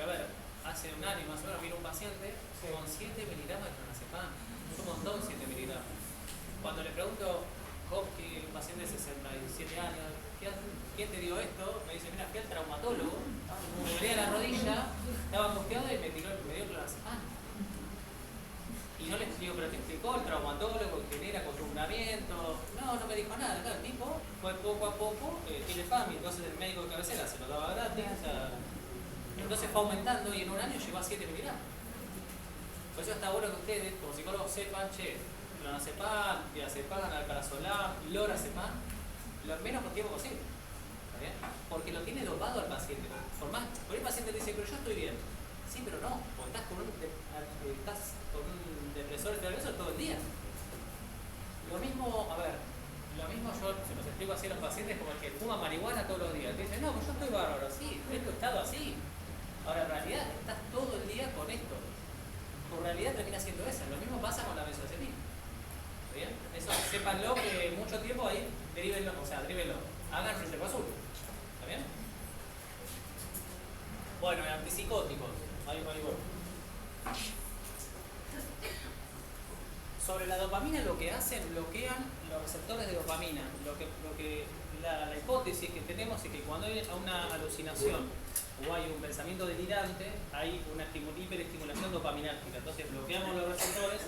A ver, hace un año más o menos vino un paciente con 7 miligramos de clonazepam. Es un montón 7 miligramos. Cuando le pregunto, que un paciente de 67 años, ¿quién te dio esto? Me dice, mira, fui al traumatólogo, me dolía la rodilla, estaba angustiado y me dio clonazepam. Y no le digo, pero te explicó el traumatólogo que genera acostumbramiento. No me dijo nada. Claro, el tipo fue poco a poco, tiene FAMI, entonces el médico de cabecera se lo daba gratis. O sea, entonces fue aumentando y en un año llegó a 7 miligramos. Por eso está bueno que ustedes, como psicólogos, sepan, clonazepam, diazepam, alprazolam, lorazepam, lo menos tiempo posible. ¿Está bien? Porque lo tiene dopado al paciente. Por el paciente dice, pero yo estoy bien. Sí, pero no, porque estás con un depresor nervioso todo el día. Lo mismo yo se los explico así a los pacientes como el que fuma marihuana todos los días. Te dicen, no, pues yo estoy bárbaro, sí, es tu estado así. Ahora, en realidad, estás todo el día con esto. Tu realidad termina siendo esa. Lo mismo pasa con la benzodiazepina. ¿Está bien? Eso, sépanlo que mucho tiempo ahí, drívenlo. Hagan el azul. ¿Está bien? Bueno, antipsicóticos. Ahí voy. Sobre la dopamina lo que hacen, bloquean los receptores de dopamina. La hipótesis que tenemos es que cuando hay una alucinación o hay un pensamiento delirante, hay una hiperestimulación dopaminérgica. Entonces bloqueamos los receptores,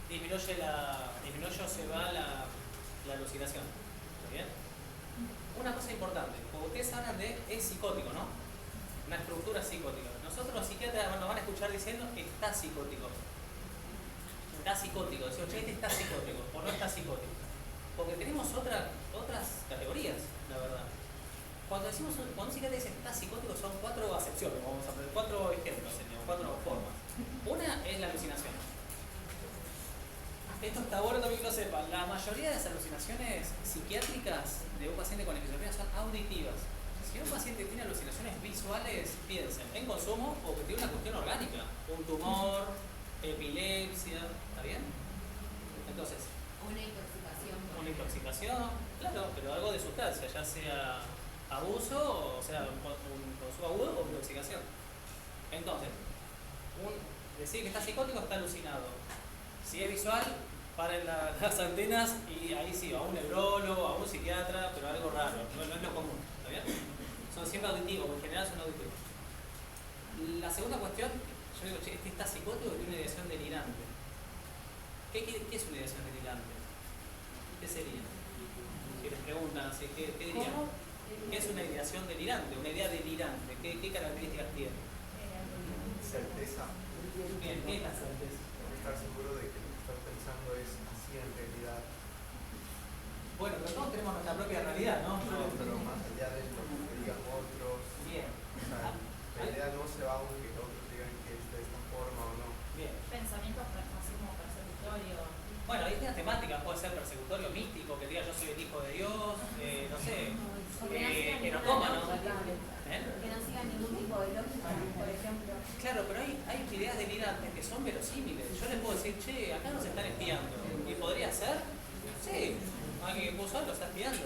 disminuye la alucinación. ¿Está bien? Una cosa importante, porque ustedes hablan de es psicótico, ¿no? Una estructura psicótica. Nosotros los psiquiatras nos van a escuchar diciendo está psicótico. Está psicótico, decimos, este está psicótico o no está psicótico. Porque tenemos otras categorías, la verdad. Cuando un psiquiatra dice está psicótico son 4 acepciones, vamos a poner 4 ejemplos, 4 formas. Una es la alucinación. Esto está bueno también que lo sepan. La mayoría de las alucinaciones psiquiátricas de un paciente con esquizofrenia son auditivas. Si un paciente tiene alucinaciones visuales, piensen en consumo o que tiene una cuestión orgánica, un tumor, epilepsia, ¿está bien? Entonces, Una intoxicación. una intoxicación, claro, pero algo de sustancia, ya sea abuso o sea un consumo agudo o intoxicación. Entonces, decir que está psicótico está alucinado. Si es visual, paren las antenas y ahí sí, a un neurólogo, a un psiquiatra, pero algo raro, no es lo común, ¿está bien? Son siempre auditivos, en general son auditivos. La segunda cuestión, yo digo, este está psicótico y tiene una ideación delirante. ¿Qué es una ideación delirante? ¿Qué sería? Si les preguntan así, ¿qué dirían? ¿Qué es una ideación delirante? Una idea delirante, ¿qué características tiene? Certeza. Bien, ¿qué es la certeza? Estar seguro de que lo que estás pensando es así en realidad. Bueno, pero todos tenemos nuestra propia realidad, ¿no? No, pero más allá de lo que digan otros. Bien. O sea, la idea no se va aunque otros digan que es de esta forma o no. Bien. Pensamientos así como persecutorios. Bueno, hay una temática, puede ser persecutorio místico, que diga yo soy el hijo de Dios, no sé, erotómano. Que no sigan ningún tipo de lógica, por ejemplo. Claro, pero hay ideas delirantes que son verosímiles. Yo les puedo decir, che, acá nos están espiando. ¿Y podría ser? Sí, alguien que puso lo está espiando.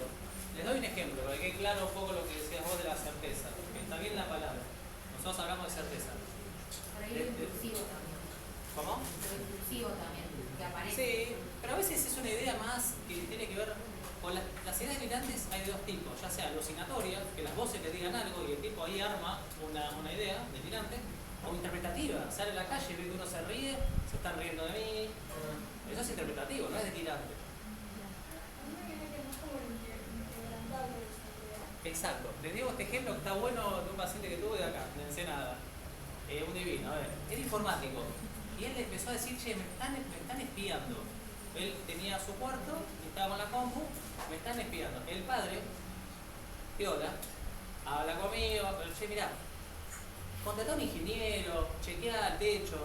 Les doy un ejemplo, para que quede claro un poco lo que decías vos de la certeza. Que está bien la palabra. Nosotros hablamos de certeza. Por ahí lo impulsivo también. ¿Cómo? Lo impulsivo también, que aparece. Sí, pero a veces es una idea más que tiene que ver con las ideas delirantes. Hay de dos tipos, ya sea alucinatoria, que las voces le digan algo y el tipo ahí arma una idea delirante, o interpretativa, sale a la calle, ve que uno se ríe, se están riendo de mí. Eso es interpretativo, no es delirante. Exacto. Les digo este ejemplo que está bueno de un paciente que tuve de acá, de Ensenada. Un divino, a ver, era informático. Y él le empezó a decir, che, me están espiando. Él tenía su cuarto, estaba con la compu, me están espiando. El padre, piola, habla conmigo, pero che, mirá, contratá a un ingeniero, chequea el techo.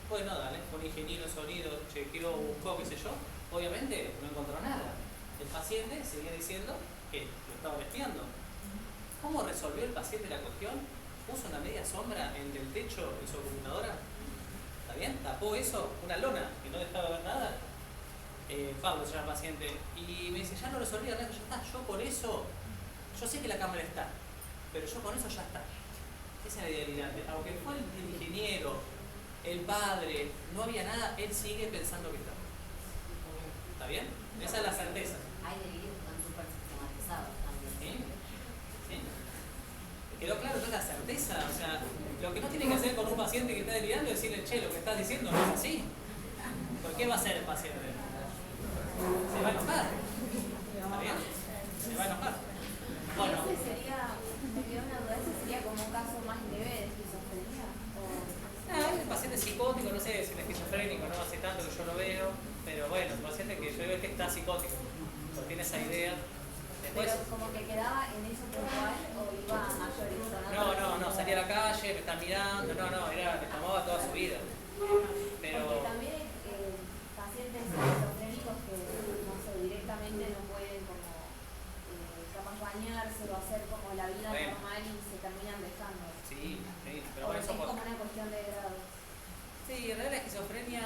Bueno, dale, un ingeniero de sonido chequeó, buscó, qué sé yo. Obviamente no encontró nada. El paciente seguía diciendo que lo estaban espiando. ¿Cómo resolvió el paciente la cuestión? Puso una media sombra en el techo de su computadora. ¿Está bien? Tapó eso, una lona que no dejaba ver nada. Pablo se llama el paciente. Y me dice, ya no resolví, ya está. Yo por eso, yo sé que la cámara está, pero yo con eso ya está. Esa es la idea delirante. Aunque fue el ingeniero, el padre, no había nada, él sigue pensando que está. ¿Está bien? Esa es la certeza. Hay delirios que están súper sistematizados también. ¿Sí? ¿Sí? ¿Quedó claro entonces la certeza? O sea, lo que no tiene que hacer con un paciente que está delirando es decirle, che, lo que estás diciendo no es así. ¿Por qué va a hacer el paciente? Se va a enojar. ¿Está bien? Se va a enojar. Bueno. Ese sería, me quedó una duda, ese sería como un caso más leve de esquizofrenia. El paciente psicótico, no sé si es esquizofrénico, no hace tanto que yo lo veo, pero bueno, el paciente que yo veo que está psicótico, o tiene esa idea. Después, pero como que quedaba en eso puntual o iba a mayores. No, salía a la calle, me están mirando, le tomaba toda su vida. Pero porque también hay pacientes esquizofrénicos que, no sé, directamente no pueden como capaz bañarse o hacer como la vida normal y se terminan dejando. Sí, pero o eso es como una cuestión de grado. Sí, en realidad la esquizofrenia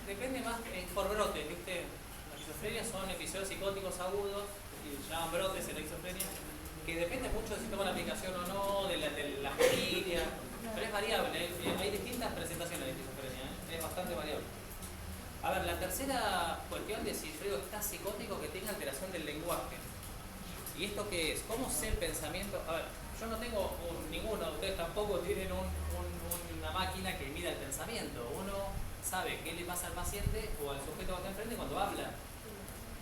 depende más por brotes, ¿viste? La esquizofrenia son episodios psicóticos agudos, y se llaman brotes en la esquizofrenia, que depende mucho de si toma la aplicación o no, de la familia, pero es variable, hay distintas presentaciones de esquizofrenia, es bastante variable. A ver, la tercera cuestión de si yo digo que está psicótico, que tenga alteración del lenguaje. ¿Y esto qué es? ¿Cómo sé el pensamiento? A ver, yo no tengo ninguno, ustedes tampoco tienen una máquina que mida el pensamiento. Uno sabe qué le pasa al paciente o al sujeto que está enfrente cuando habla.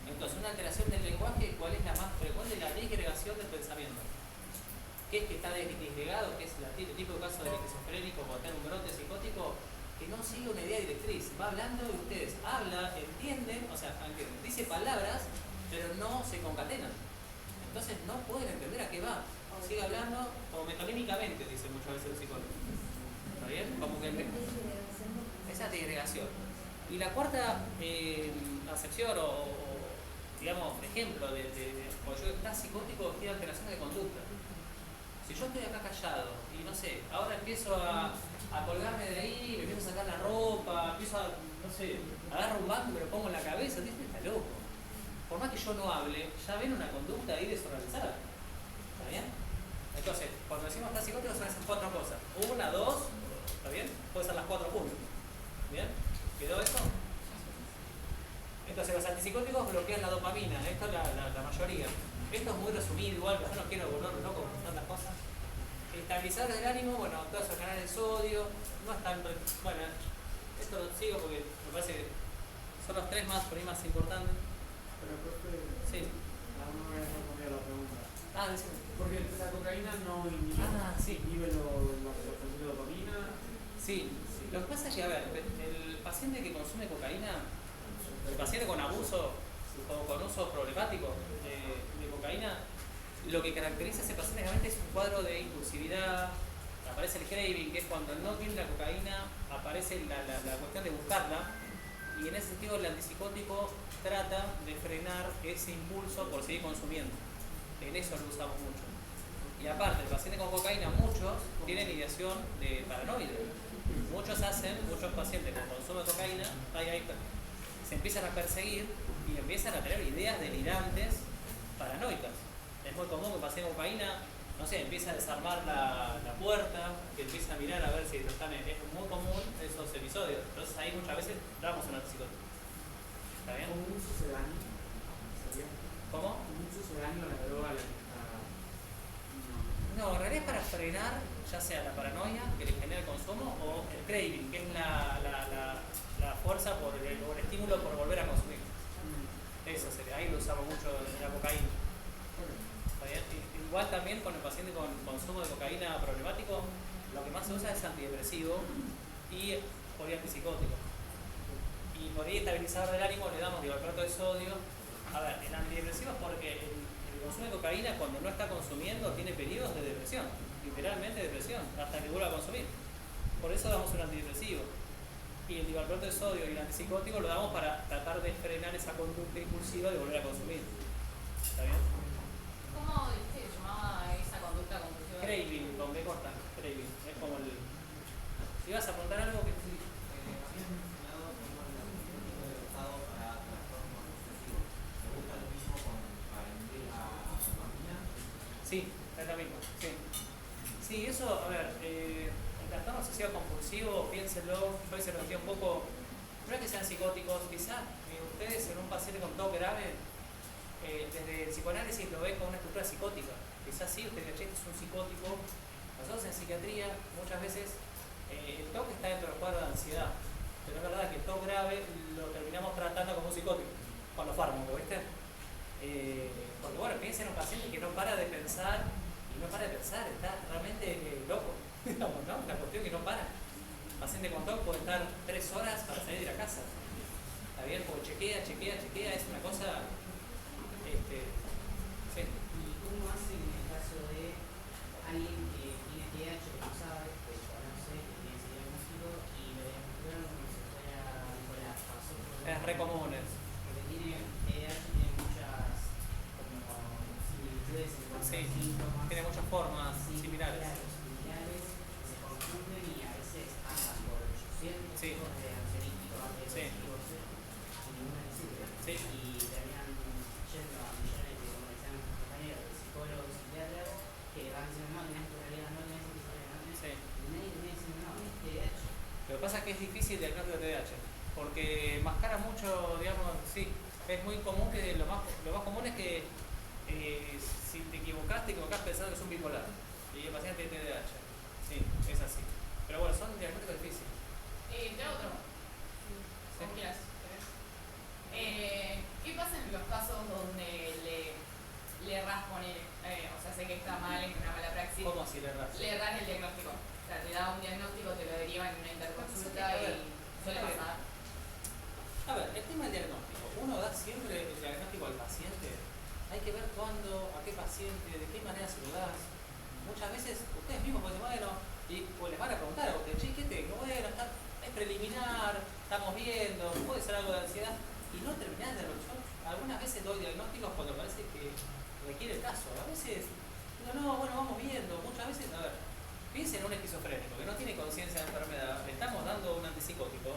Entonces, una alteración del lenguaje, ¿cuál es la más frecuente? La disgregación del pensamiento. ¿Qué es que está disgregado? ¿Qué es el típico caso del esquizofrénico cuando está en un brote psicótico? Que no sigue una idea directriz. Va hablando y ustedes hablan, entienden, o sea, dice palabras, pero no se concatenan. Entonces no pueden entender a qué va. Sigue hablando, o metonímicamente, dice muchas veces el psicólogo. ¿Está bien? Como que esa disgregación. Y la cuarta acepción o digamos, ejemplo cuando yo está psicótico, tiene alteración de conducta. Si yo estoy acá callado y no sé, ahora empiezo a colgarme de ahí, me empiezo a sacar la ropa, empiezo a, no sé, agarro un banco y me lo pongo en la cabeza, ¿viste? Está loco. Por más que yo no hable, ya ven una conducta ahí desorganizada. ¿Está bien? Entonces, cuando decimos está psicótico son esas cuatro cosas. 1, 2, ¿está bien? Puede ser las 4 puntos. ¿Bien? ¿Quedó eso? Entonces los antipsicóticos bloquean la dopamina, esto es la mayoría. Esto es muy resumido igual, pero yo no quiero volverme loco con tantas cosas. Estabilizadores del ánimo, bueno, todos esos canales de sodio, no es tan... Bueno, esto lo sigo porque me parece que son los 3 más, por ahí más importantes. Pero profe, sí. Aún no me respondido a la pregunta. Decime. Porque la cocaína no inhibe, sí. inhibe la producción de dopamina. Sí, lo que pasa es que, a ver, el paciente que consume cocaína, el paciente con abuso o con uso problemático de cocaína, lo que caracteriza a ese paciente realmente es un cuadro de impulsividad. Aparece el craving, que es cuando no tiene la cocaína, aparece la cuestión de buscarla, y en ese sentido el antipsicótico trata de frenar ese impulso por seguir consumiendo. En eso lo usamos mucho. Y aparte, el paciente con cocaína, muchos tienen ideación de paranoide. Muchos pacientes con consumo de cocaína, se empiezan a perseguir y empiezan a tener ideas delirantes paranoicas. Es muy común que un paciente con cocaína, no sé, empieza a desarmar la puerta, que empieza a mirar a ver si están. Es muy común esos episodios. Entonces ahí muchas veces damos un antipsicótico. ¿Está bien? ¿Cómo un sucedáneo? ¿Cómo? ¿Un sucedáneo a la droga? No, en realidad es para frenar ya sea la paranoia que le genera el consumo o el craving, que es la fuerza o el estímulo por volver a consumir. Eso sería, ahí lo usamos mucho en la cocaína. ¿Está bien? Igual también con el paciente con consumo de cocaína problemático, lo que más se usa es antidepresivo y por ahí antipsicótico. Y por ahí estabilizador del ánimo le damos divalproato de sodio. A ver, el antidepresivo es porque el consumo de cocaína cuando no está consumiendo tiene periodos de depresión, literalmente depresión, hasta que vuelva a consumir. Por eso damos un antidepresivo. Y el divalproato de sodio y el antipsicótico lo damos para tratar de frenar esa conducta impulsiva de volver a consumir. ¿Está bien? ¿Cómo dijiste que llamaba esa conducta compulsiva? Craving, con B corta, craving. Es como el... Si vas a apuntar algo que... Sí, es lo mismo. Sí, eso, a ver, el trastorno obsesivo compulsivo, piénsenlo, yo a veces lo entiendo un poco, no es que sean psicóticos, quizás ustedes en un paciente con TOC grave, desde el psicoanálisis lo ven con una estructura psicótica. Quizás sí, usted dice, este es un psicótico. Nosotros en psiquiatría muchas veces el TOC está dentro del cuadro de ansiedad, pero es verdad que el TOC grave lo terminamos tratando como un psicótico, con los fármacos, ¿viste? Porque bueno, piensa en un paciente que no para de pensar, y no para de pensar, está realmente loco, digamos, ¿no? La cuestión que no para. Un paciente con TOC puede estar 3 horas para salir de la casa. Está bien, porque chequea, es una cosa... sí. ¿Y cómo hacen en el caso de alguien que tiene TDAH que no sabe, que conoce, que tiene ese diagnóstico y lo diagnosticaron como si fuera bipolar? Pasó por Es re común. Porque tiene TDAH, tiene muchas como similitudes en cuanto a síntomas. Tiene muchas formas similares. Claro, similares, se confunden y a veces andan por 800 tipos de ansiolíticos, antidepresivos, sin ninguna necesidad. Y terminan yendo a millones de, como decían nuestros compañeros, de psicólogos, psiquiatras, que van diciendo, no, tenés personalidad, no tenés esquizofrenia, no tenés... Y nadie termina diciendo, no, es TDAH. Lo que pasa es que es difícil el diagnóstico de TDAH, porque mascara mucho, digamos, sí. Es muy común que lo más común es que si te equivocás pensando que es un bipolar. Y el paciente tiene TDAH. Sí, es así. Pero bueno, son diagnósticos difíciles. Te hago otro. Como quieras. ¿Qué pasa en los casos donde le erras poner? O sea, sé que está mal, es una mala praxis. ¿Cómo si le erras? Le erras el diagnóstico. O sea, te da un diagnóstico, te lo deriva en una interconsulta y suele pasar. A ver, el tema del diagnóstico. Uno da siempre el diagnóstico al paciente. Hay que ver cuándo, a qué paciente, de qué manera se lo das. Muchas veces ustedes mismos pueden decir, bueno, y pues les van a preguntar a ustedes, che, ¿qué tengo? Bueno, es preliminar, estamos viendo, puede ser algo de ansiedad. Y no terminás de resolver. Algunas veces doy diagnósticos cuando parece que requiere el caso. A veces digo, no, bueno, vamos viendo. Muchas veces, a ver, piensen en un esquizofrénico que no tiene conciencia de la enfermedad, le estamos dando un antipsicótico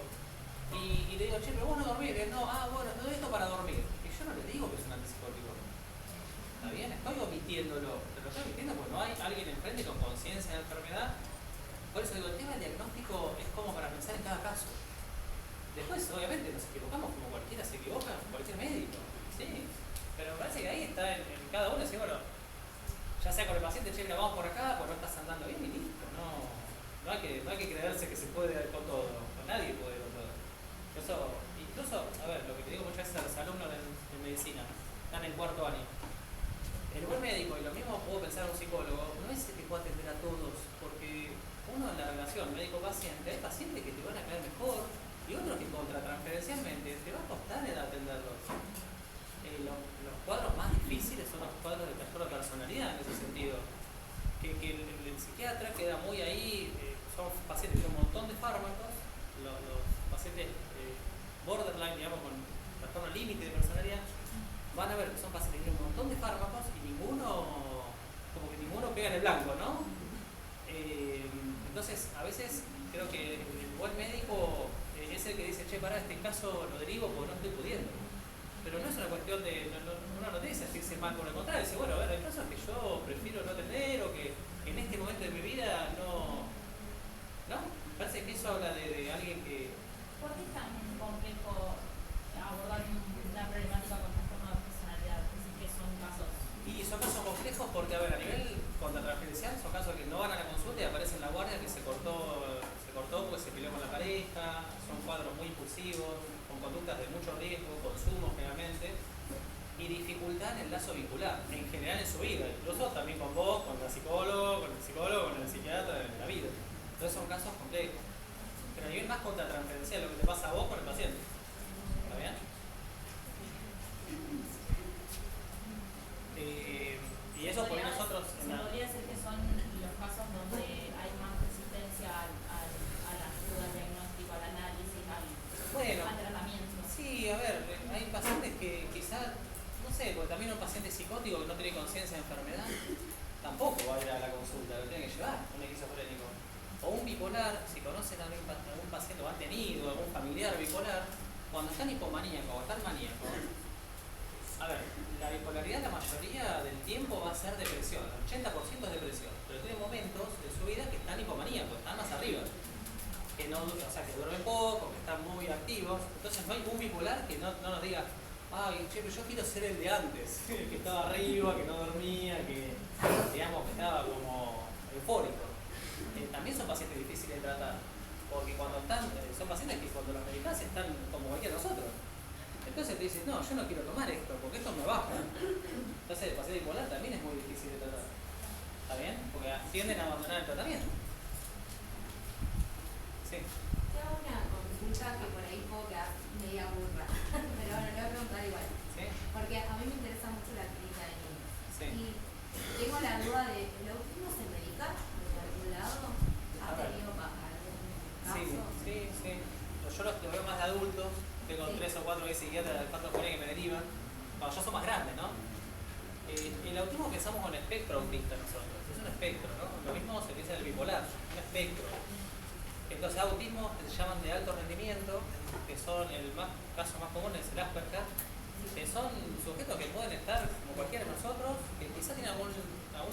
y le digo, che, pero vos no dormís. No, bueno, todo esto para dormir. Y yo no le digo que es un antipsicótico. ¿Está bien? Estoy omitiéndolo. Pero lo estoy omitiendo porque no hay alguien enfrente con conciencia de la enfermedad. Por eso digo, el tema del diagnóstico es como para pensar en cada caso. Después, obviamente, nos equivocamos como cualquiera se equivoca, cualquier médico. Sí. Pero me parece que ahí está en cada uno, decir, bueno, ya sea con el paciente, che, mira, vamos por acá, pues no estás andando bien y listo. No hay que creerse que se puede con todo. Con nadie puede con todo. Eso, incluso, a ver, lo que le digo muchas veces a los alumnos de medicina, están en 4º año. El buen médico, y lo mismo puedo pensar a un psicólogo, no es el que pueda atender a todos, porque uno en la relación médico-paciente pacientes borderline, digamos, con trastorno límite de personalidad, van a ver que son pacientes que tienen un montón de fármacos y ninguno pega en el blanco, ¿no? Entonces, a veces creo que el buen médico es el que dice, che, para este caso lo derivo porque no estoy pudiendo. Pero no es una cuestión de, uno no tiene que sentirse mal, por el contrario, dice, bueno, a ver, hay casos que yo prefiero no tener o que en este momento de mi vida no. Parece que eso habla de alguien que. ¿Por qué es tan complejo abordar una problemática con trastorno de personalidad? Es decir, que son casos. Y son casos complejos porque, a ver, a nivel contratransferencial son casos que no van a la consulta y aparece en la guardia que se cortó porque se peleó con la pareja, son cuadros muy impulsivos, con conductas de mucho riesgo, consumo generalmente, y dificultad en el lazo vincular, en general en su vida, incluso también con vos, con el psicólogo, con el psiquiatra, en la vida. Entonces son casos complejos. Pero a nivel más contratransferencial, lo que te pasa a vos con el paciente. ¿Está bien? Y eso por nosotros. Se podría decir que son los casos donde hay más resistencia a la ayuda, al diagnóstico, al análisis, al tratamiento. Sí, a ver, hay pacientes que quizás, no sé, porque también un paciente psicótico que no tiene conciencia de enfermedad, tampoco va a ir a la consulta, lo tiene que llevar, un esquizofrénico. O un bipolar, si conocen a algún paciente o han tenido algún familiar bipolar, cuando están hipomaníaco o están maníaco, a ver, la bipolaridad la mayoría del tiempo va a ser depresión, el 80% es depresión, pero tiene momentos de su vida que están hipomaníacos, están más arriba, que no, o sea, que duermen poco, que están muy activos, entonces no hay un bipolar que no nos diga, ay, che, pero yo quiero ser el de antes, que estaba arriba, que no dormía, que digamos que estaba como eufórico. También son pacientes difíciles de tratar, porque cuando están, son pacientes que cuando los medicas están como cualquiera de nosotros. Entonces te dicen, no, yo no quiero tomar esto, porque esto me baja. Entonces el paciente bipolar también es muy difícil de tratar. ¿Está bien? Porque tienden a abandonar el tratamiento. Sí. Tengo una consulta que por ahí puedo quedar media burra, pero bueno, le voy a preguntar igual. ¿Sí? Porque a mí me interesa mucho la clínica de niños. Sí. Y tengo la duda de, ¿el autismo se medica de algún lado? ¿Has tenido algún caso? Sí. Yo los veo más de adultos, tengo 3 o 4 psiquiatras de cuatro que me derivan, cuando ya son más grandes, ¿no? El autismo pensamos con espectro autista nosotros, es un espectro, ¿no? Lo mismo se piensa en el bipolar, un espectro. Entonces autismo se llaman de alto rendimiento, que son el caso más común es el Asperger, que son sujetos que pueden estar como cualquiera de nosotros, que quizás tienen alguna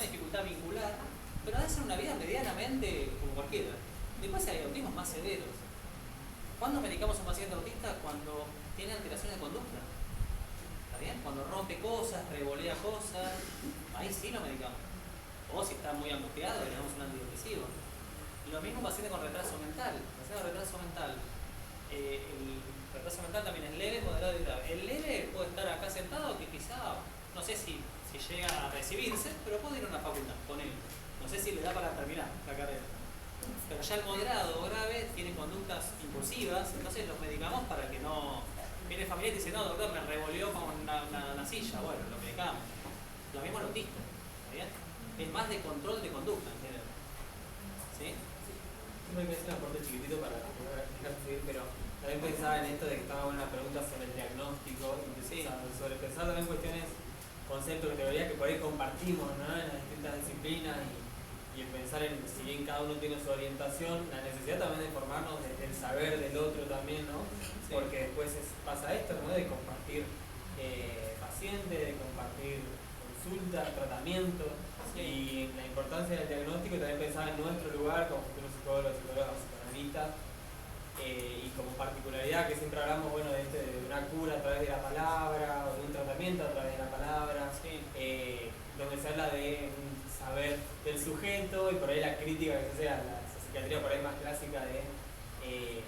dificultad vincular, pero hacen una vida medianamente como cualquiera. Después hay autismos más severos. ¿Cuándo medicamos a un paciente autista? Cuando tiene alteraciones de conducta. ¿Está bien? Cuando rompe cosas, revolea cosas, ahí sí lo medicamos. O si está muy angustiado, le damos un antidepresivo. Lo mismo paciente con retraso mental. El retraso mental también es leve, moderado y grave. El leve puede estar acá sentado que quizá, no sé si llega a recibirse, pero puede ir a una facultad con él. No sé si le da para terminar la carrera. Pero ya el moderado o grave tiene conductas impulsivas, entonces los medicamos para que no. Viene el familiar y dice, no, doctor, me revolvió con una silla. Bueno, lo medicamos. Lo mismo el autista. ¿Está bien? Es más de control de conducta en general. ¿Sí? Yo me quedé hacer un aporte chiquitito para dejar subir, pero también pensaba en esto de que estaba una pregunta sobre el diagnóstico, y sobre pensar también cuestiones, conceptos, teorías que por ahí compartimos, ¿no? En las distintas disciplinas y el pensar en, si bien cada uno tiene su orientación, la necesidad también de formarnos del saber del otro también, ¿no? Sí. Porque después pasa esto, ¿no? De compartir pacientes, de compartir consultas, tratamiento, y la importancia del diagnóstico. También pensaba en nuestro lugar como futuros psicólogos, psicoanalistas, y como particularidad que siempre hablamos, bueno, de una cura a través de la palabra, o de un tratamiento a través de la palabra, donde se habla de un saber del sujeto y por ahí la crítica que se hace a la psiquiatría por ahí más clásica de que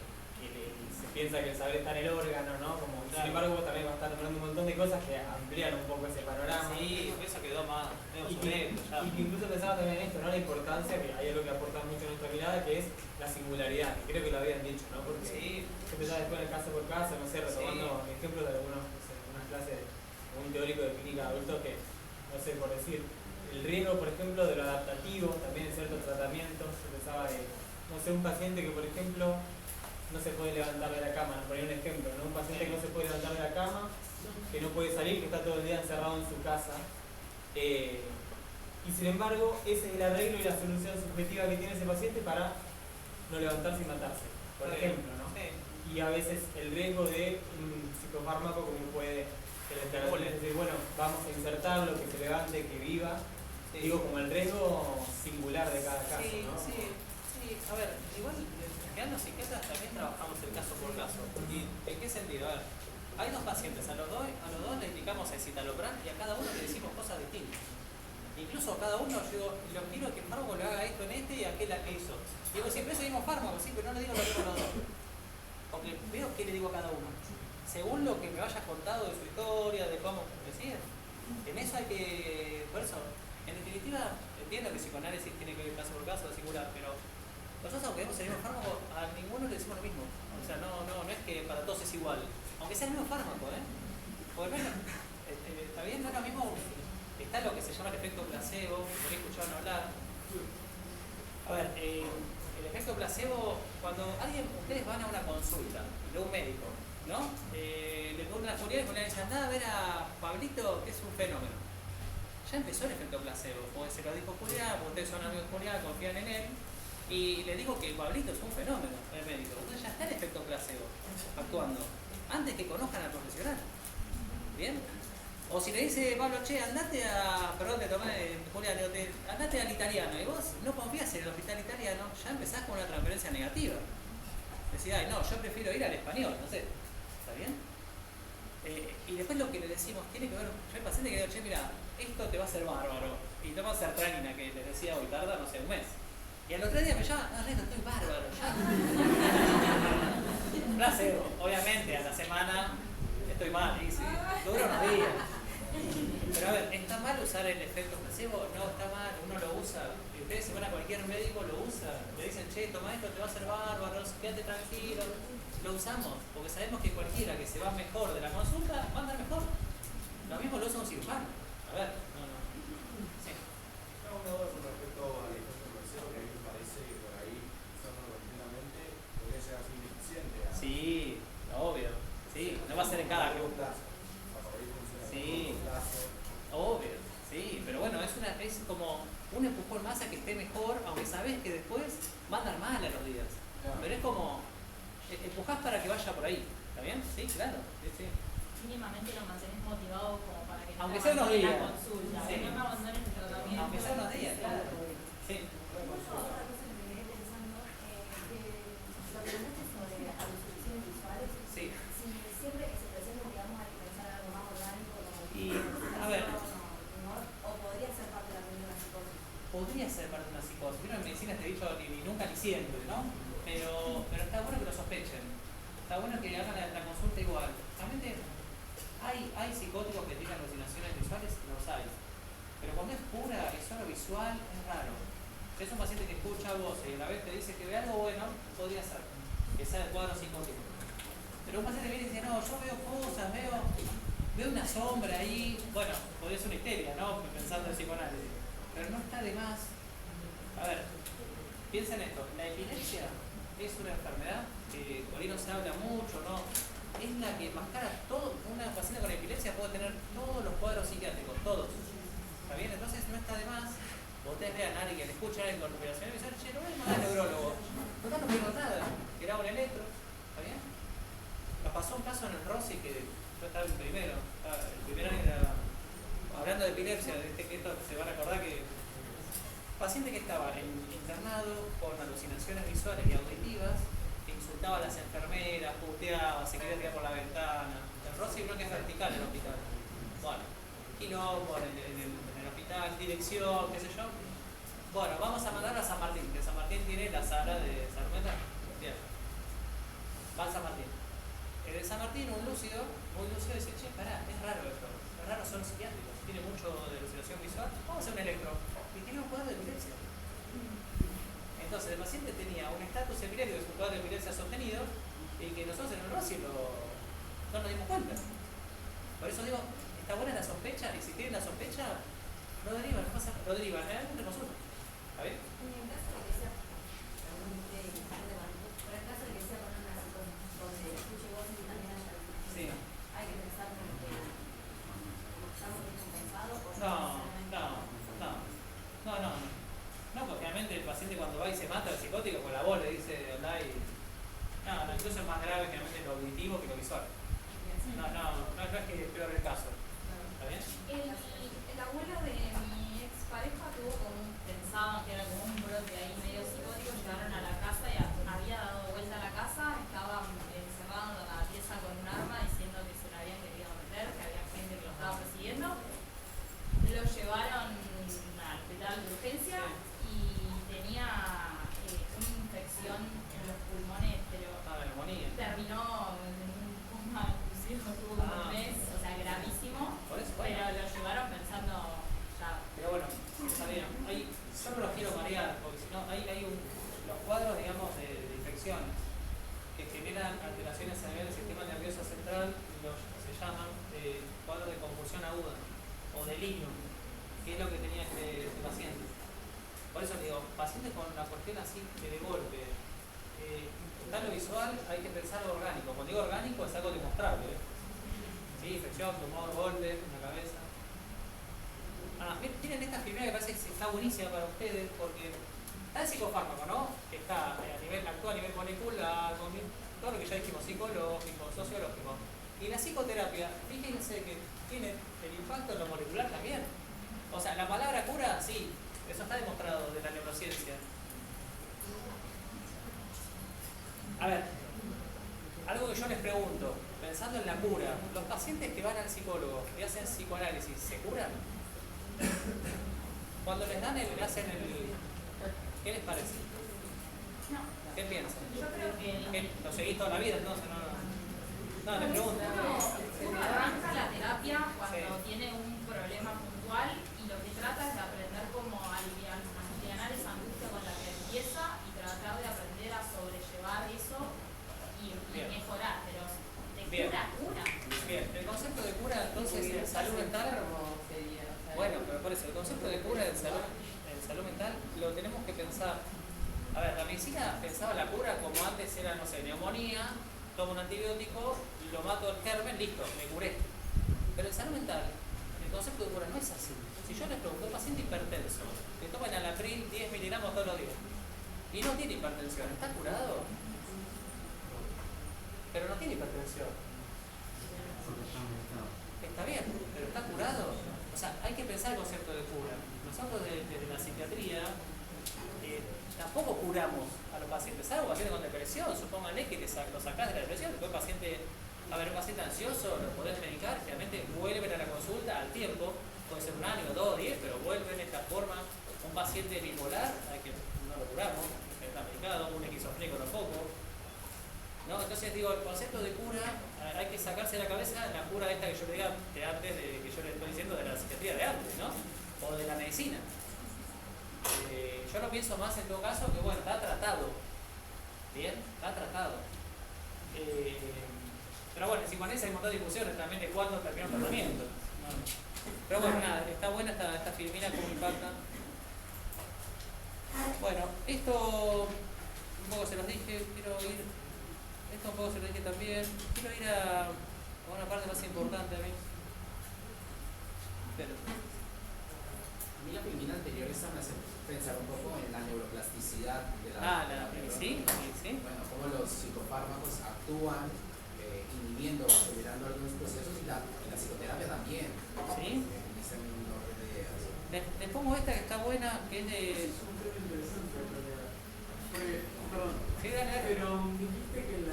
se piensa que el saber está en el órgano, ¿no? Como, claro. Sin embargo, vos también vas a estar nombrando un montón de cosas que amplían un poco ese panorama. Sí, eso quedó más y que incluso pensaba también en esto, ¿no? La importancia, que hay algo que aporta mucho en nuestra mirada, que es la singularidad, que creo que lo habían dicho, ¿no? Porque yo pensaba después en el caso por caso, no sé, retomando ejemplos de algunas clases de un teórico de clínica de adultos que, no sé, por decir, el riesgo, por ejemplo, de lo adaptativo, también en ciertos tratamientos, se pensaba de, no sé, un paciente que, por ejemplo, no se puede levantar de la cama, nos ponía un ejemplo, ¿no? Un paciente que no se puede levantar de la cama, que no puede salir, que está todo el día encerrado en su casa. Y sin embargo, ese es el arreglo y la solución subjetiva que tiene ese paciente para no levantarse y matarse, por ejemplo, ¿no? Y a veces el riesgo de un psicofármaco como puede que la declaración es decir, bueno, vamos a insertarlo, que se levante, que viva. Digo, como el riesgo singular de cada caso, ¿no? Sí. A ver, igual, quedando psiquiatras también trabajamos el caso por caso. ¿Y en qué sentido? A ver, hay dos pacientes, a los dos le indicamos el citalopram y a cada uno le decimos cosas distintas. Incluso a cada uno yo digo, lo quiero que el fármaco le haga esto en este y aquel que hizo. Digo, siempre ese mismo fármaco, sí, pero no le digo lo mismo a los dos. Porque veo qué le digo a cada uno. Según lo que me vayas contado de su historia, de cómo decir. En eso hay que, por eso, en definitiva, entiendo que el psicoanálisis tiene que ir caso por caso, singular, pero nosotros aunque vemos el mismo fármaco, a ninguno le decimos lo mismo. O sea, no es que para todos es igual. Aunque sea el mismo fármaco, Porque está bien, no es lo mismo. Está lo que se llama el efecto placebo, por ahí escucharon hablar. A ver, el efecto placebo, cuando ustedes van a una consulta de un médico, ¿no? Le preguntan a Julián y Julián dice, anda a ver a Pablito, que es un fenómeno. Ya empezó el efecto placebo, porque se lo dijo Julián, porque ustedes son amigos de Julián, confían en él, y le dijo que Pablito es un fenómeno, el médico. Entonces ya está el efecto placebo actuando, antes que conozcan al profesional. ¿Bien? O si le dice Pablo, che, andate a, perdón, te tomé, Julián, andate al italiano, y vos no confías en el hospital italiano, ya empezás con una transferencia negativa. Decís, ay, no, yo prefiero ir al español, no sé, ¿está bien? Y después lo que le decimos, tiene que ver, yo hay paciente que le digo, che, mira, esto te va a hacer bárbaro, y toma sertralina, que les decía hoy, tarda, no sé, un mes. Y al otro día me llama, no, Reto, estoy bárbaro, ya. Placebo, obviamente, a la semana estoy mal, y sí, dura unos días. Pero a ver, ¿está mal usar el efecto placebo? No, está mal, uno lo usa. Y ustedes se van a cualquier médico, lo usa. Le dicen, che, toma esto, te va a hacer bárbaro, quédate tranquilo. Lo usamos, porque sabemos que cualquiera que se va mejor de la consulta, va a andar mejor. Lo mismo lo usa un cirujano. A ver, Sí. No, una duda con respecto al efecto placebo, que a mí me parece que por ahí, usándolo continuamente, podría llegar a ser ineficiente. Sí, obvio. Sí, no va a ser en cada club. Sí, obvio, sí, pero bueno, es como un empujón más a que esté mejor, aunque sabes que después va a andar mal a los días. Pero es como, empujás para que vaya por ahí, ¿está bien? Sí, claro, sí. Mínimamente lo mantenés motivado como para que no aunque sea unos abandones días. la consulta, Sí. que no abandones el tratamiento. Aunque sea unos días, claro. Sí. Otra cosa que me quedé pensando, que lo que hablaste sobre alucinaciones visuales, Sí. si siempre que se presenten, digamos, hay que pensar algo más orgánico, como Y, a ver, o podría ser parte también de una psicosis. podría ser parte de una psicosis. Pero en medicina te he dicho ni nunca ni siempre, ¿no? Pero está bueno que lo sospechen. Está bueno que hagan la consulta igual. Realmente hay psicóticos que tienen alucinaciones visuales, los hay. Pero cuando es pura y solo visual, es raro. Si es un paciente que escucha voz y a la vez te dice que ve algo bueno, podría ser. Que sea el cuadro psicótico. Pero un paciente viene y dice, no, yo veo cosas, veo una sombra ahí. Bueno, podría ser una histeria, ¿no? Pensando en psicoanálisis. Pero no está de más. A ver, piensen esto. La epilepsia es una enfermedad que por ahí no se habla mucho, ¿no? Es la que enmascara todo. Una paciente con epilepsia puede tener todos los cuadros psiquiátricos, todos. ¿Está bien? Entonces no está de más. Ustedes vean a alguien que escucha algo con respiración y dicen, che, no voy a mandar al neurólogo. No veo nada. Que era un electro. ¿Está bien? Nos pasó un caso en el Rossi que yo estaba el primero. El primero era, hablando de epilepsia, que esto se van a acordar que paciente que estaba internado con alucinaciones visuales y auditivas, que insultaba a las enfermeras, puteaba, se quería tirar por la ventana. El Rossi creo que es vertical en el hospital. Bueno, quilombo en el hospital, dirección, qué sé yo. Bueno, vamos a mandarlo a San Martín, que San Martín tiene la sala de salud mental. Bien. Va a San Martín. En el San Martín, un lúcido, muy lúcido, dice, che, pará, es raro esto. Es raro, son psiquiátricos, tiene mucho de alucinación visual. Vamos a hacer un electro. Y tenía un cuadro de epilepsia. Entonces, el paciente tenía un estatus epiléptico, es un cuadro de epilepsia sostenido, y que nosotros en el Rossi no nos dimos cuenta. Por eso digo, está buena la sospecha, y si tienen la sospecha, no derivan, no derivan, en una consulta. ¿Está bien? En el caso de que sea, por el caso de que sea con una incluso es más grave generalmente lo auditivo que lo visual. No es que es peor el caso. ¿Está bien? El abuelo de mi expareja tuvo pensaban que era como un brote ahí medio psicótico, llegaron a la casa y había dado vuelta a la casa, estaban encerrados en la pieza con un arma diciendo que se la habían querido meter, que había gente que lo estaba persiguiendo. Lo llevaron al hospital de urgencia y tenía una infección en los pulmones, pero terminó en un coma inducido, tuvo un mes, o sea, gravísimo, pero lo llevaron pensando ya. Pero bueno, está bien. Yo no los quiero marear, porque si no, hay los cuadros, digamos, de infecciones que generan alteraciones a nivel del sistema nervioso central, se llaman cuadros de confusión aguda o delirio, que es lo que tenía este paciente. Por eso digo, pacientes con una cuestión así que de golpe, está lo visual, hay que pensar lo orgánico. Cuando digo orgánico es algo demostrable. Sí, infección, tumor, golpe en la cabeza. Miren esta primera que parece que está buenísima para ustedes porque está el psicofármaco, ¿no? Que está actúa a nivel molecular, con todo lo que ya dijimos, psicológico, sociológico. Y la psicoterapia, fíjense que tiene el impacto en lo molecular también. O sea, la palabra cura, sí, eso está demostrado de la neurociencia. A ver, algo que yo les pregunto, pensando en la cura, ¿los pacientes que van al psicólogo y hacen psicoanálisis, se curan? Cuando les dan hacen el... ¿Qué les parece? No. ¿Qué piensan? Yo creo que... ¿Lo seguís toda la vida entonces? No, les pregunto. Uno arranca la terapia cuando tiene un problema puntual y lo que trata es de aprender cómo aliviar esa angustia con la que empieza y tratar de aprender a sobrellevar eso y mejorar, pero de cura. Bien, el concepto de cura entonces en salud mental... Bueno, pero por eso, el concepto de cura en salud mental lo tenemos que pensar. A ver, la medicina pensaba la cura como antes era, no sé, neumonía, tomo un antibiótico, lo mato el germen, listo, me curé. Pero en salud mental, el concepto de cura no es así. Si yo les pregunto a un paciente hipertenso, que toma enalapril 10 miligramos todos los días, y no tiene hipertensión, ¿está curado? Pero no tiene hipertensión. Está bien, pero ¿está curado? O sea, hay que pensar el concepto de cura. Nosotros desde la psiquiatría tampoco curamos a los pacientes, salvo pacientes con depresión, supónganle que lo sacás de la depresión, después el paciente, un paciente ansioso, lo podés medicar, generalmente vuelven a la consulta al tiempo, puede ser un año, 2, 10, pero vuelven de esta forma. Un paciente bipolar, no lo curamos, está medicado, un esquizofrénico tampoco. ¿No? Entonces digo, el concepto de cura hay que sacarse de la cabeza la cura esta que yo le diga de antes, que yo le estoy diciendo de la psiquiatría de antes, ¿no? O de la medicina. Yo lo pienso más en todo caso que bueno, está tratado. Bien, está tratado. Pero bueno, en psicoanálisis hay un montón de discusiones también de cuándo termina el tratamiento. Pero bueno, nada, está buena esta filmina como impacta. Bueno, esto un poco se los dije, quiero ir. Esto un poco se lo dije también. Quiero ir a una parte más importante a mí. Pero. A mí la filmina anterior esa me hace pensar un poco en la neuroplasticidad de la neurona. Sí. Bueno, cómo los psicofármacos actúan inhibiendo o acelerando algunos procesos y la psicoterapia también. Sí. En ese mismo orden de ideas. Les pongo esta que está buena, que es de... Es un tema interesante en realidad. Perdón. Sí, dale. Pero dijiste que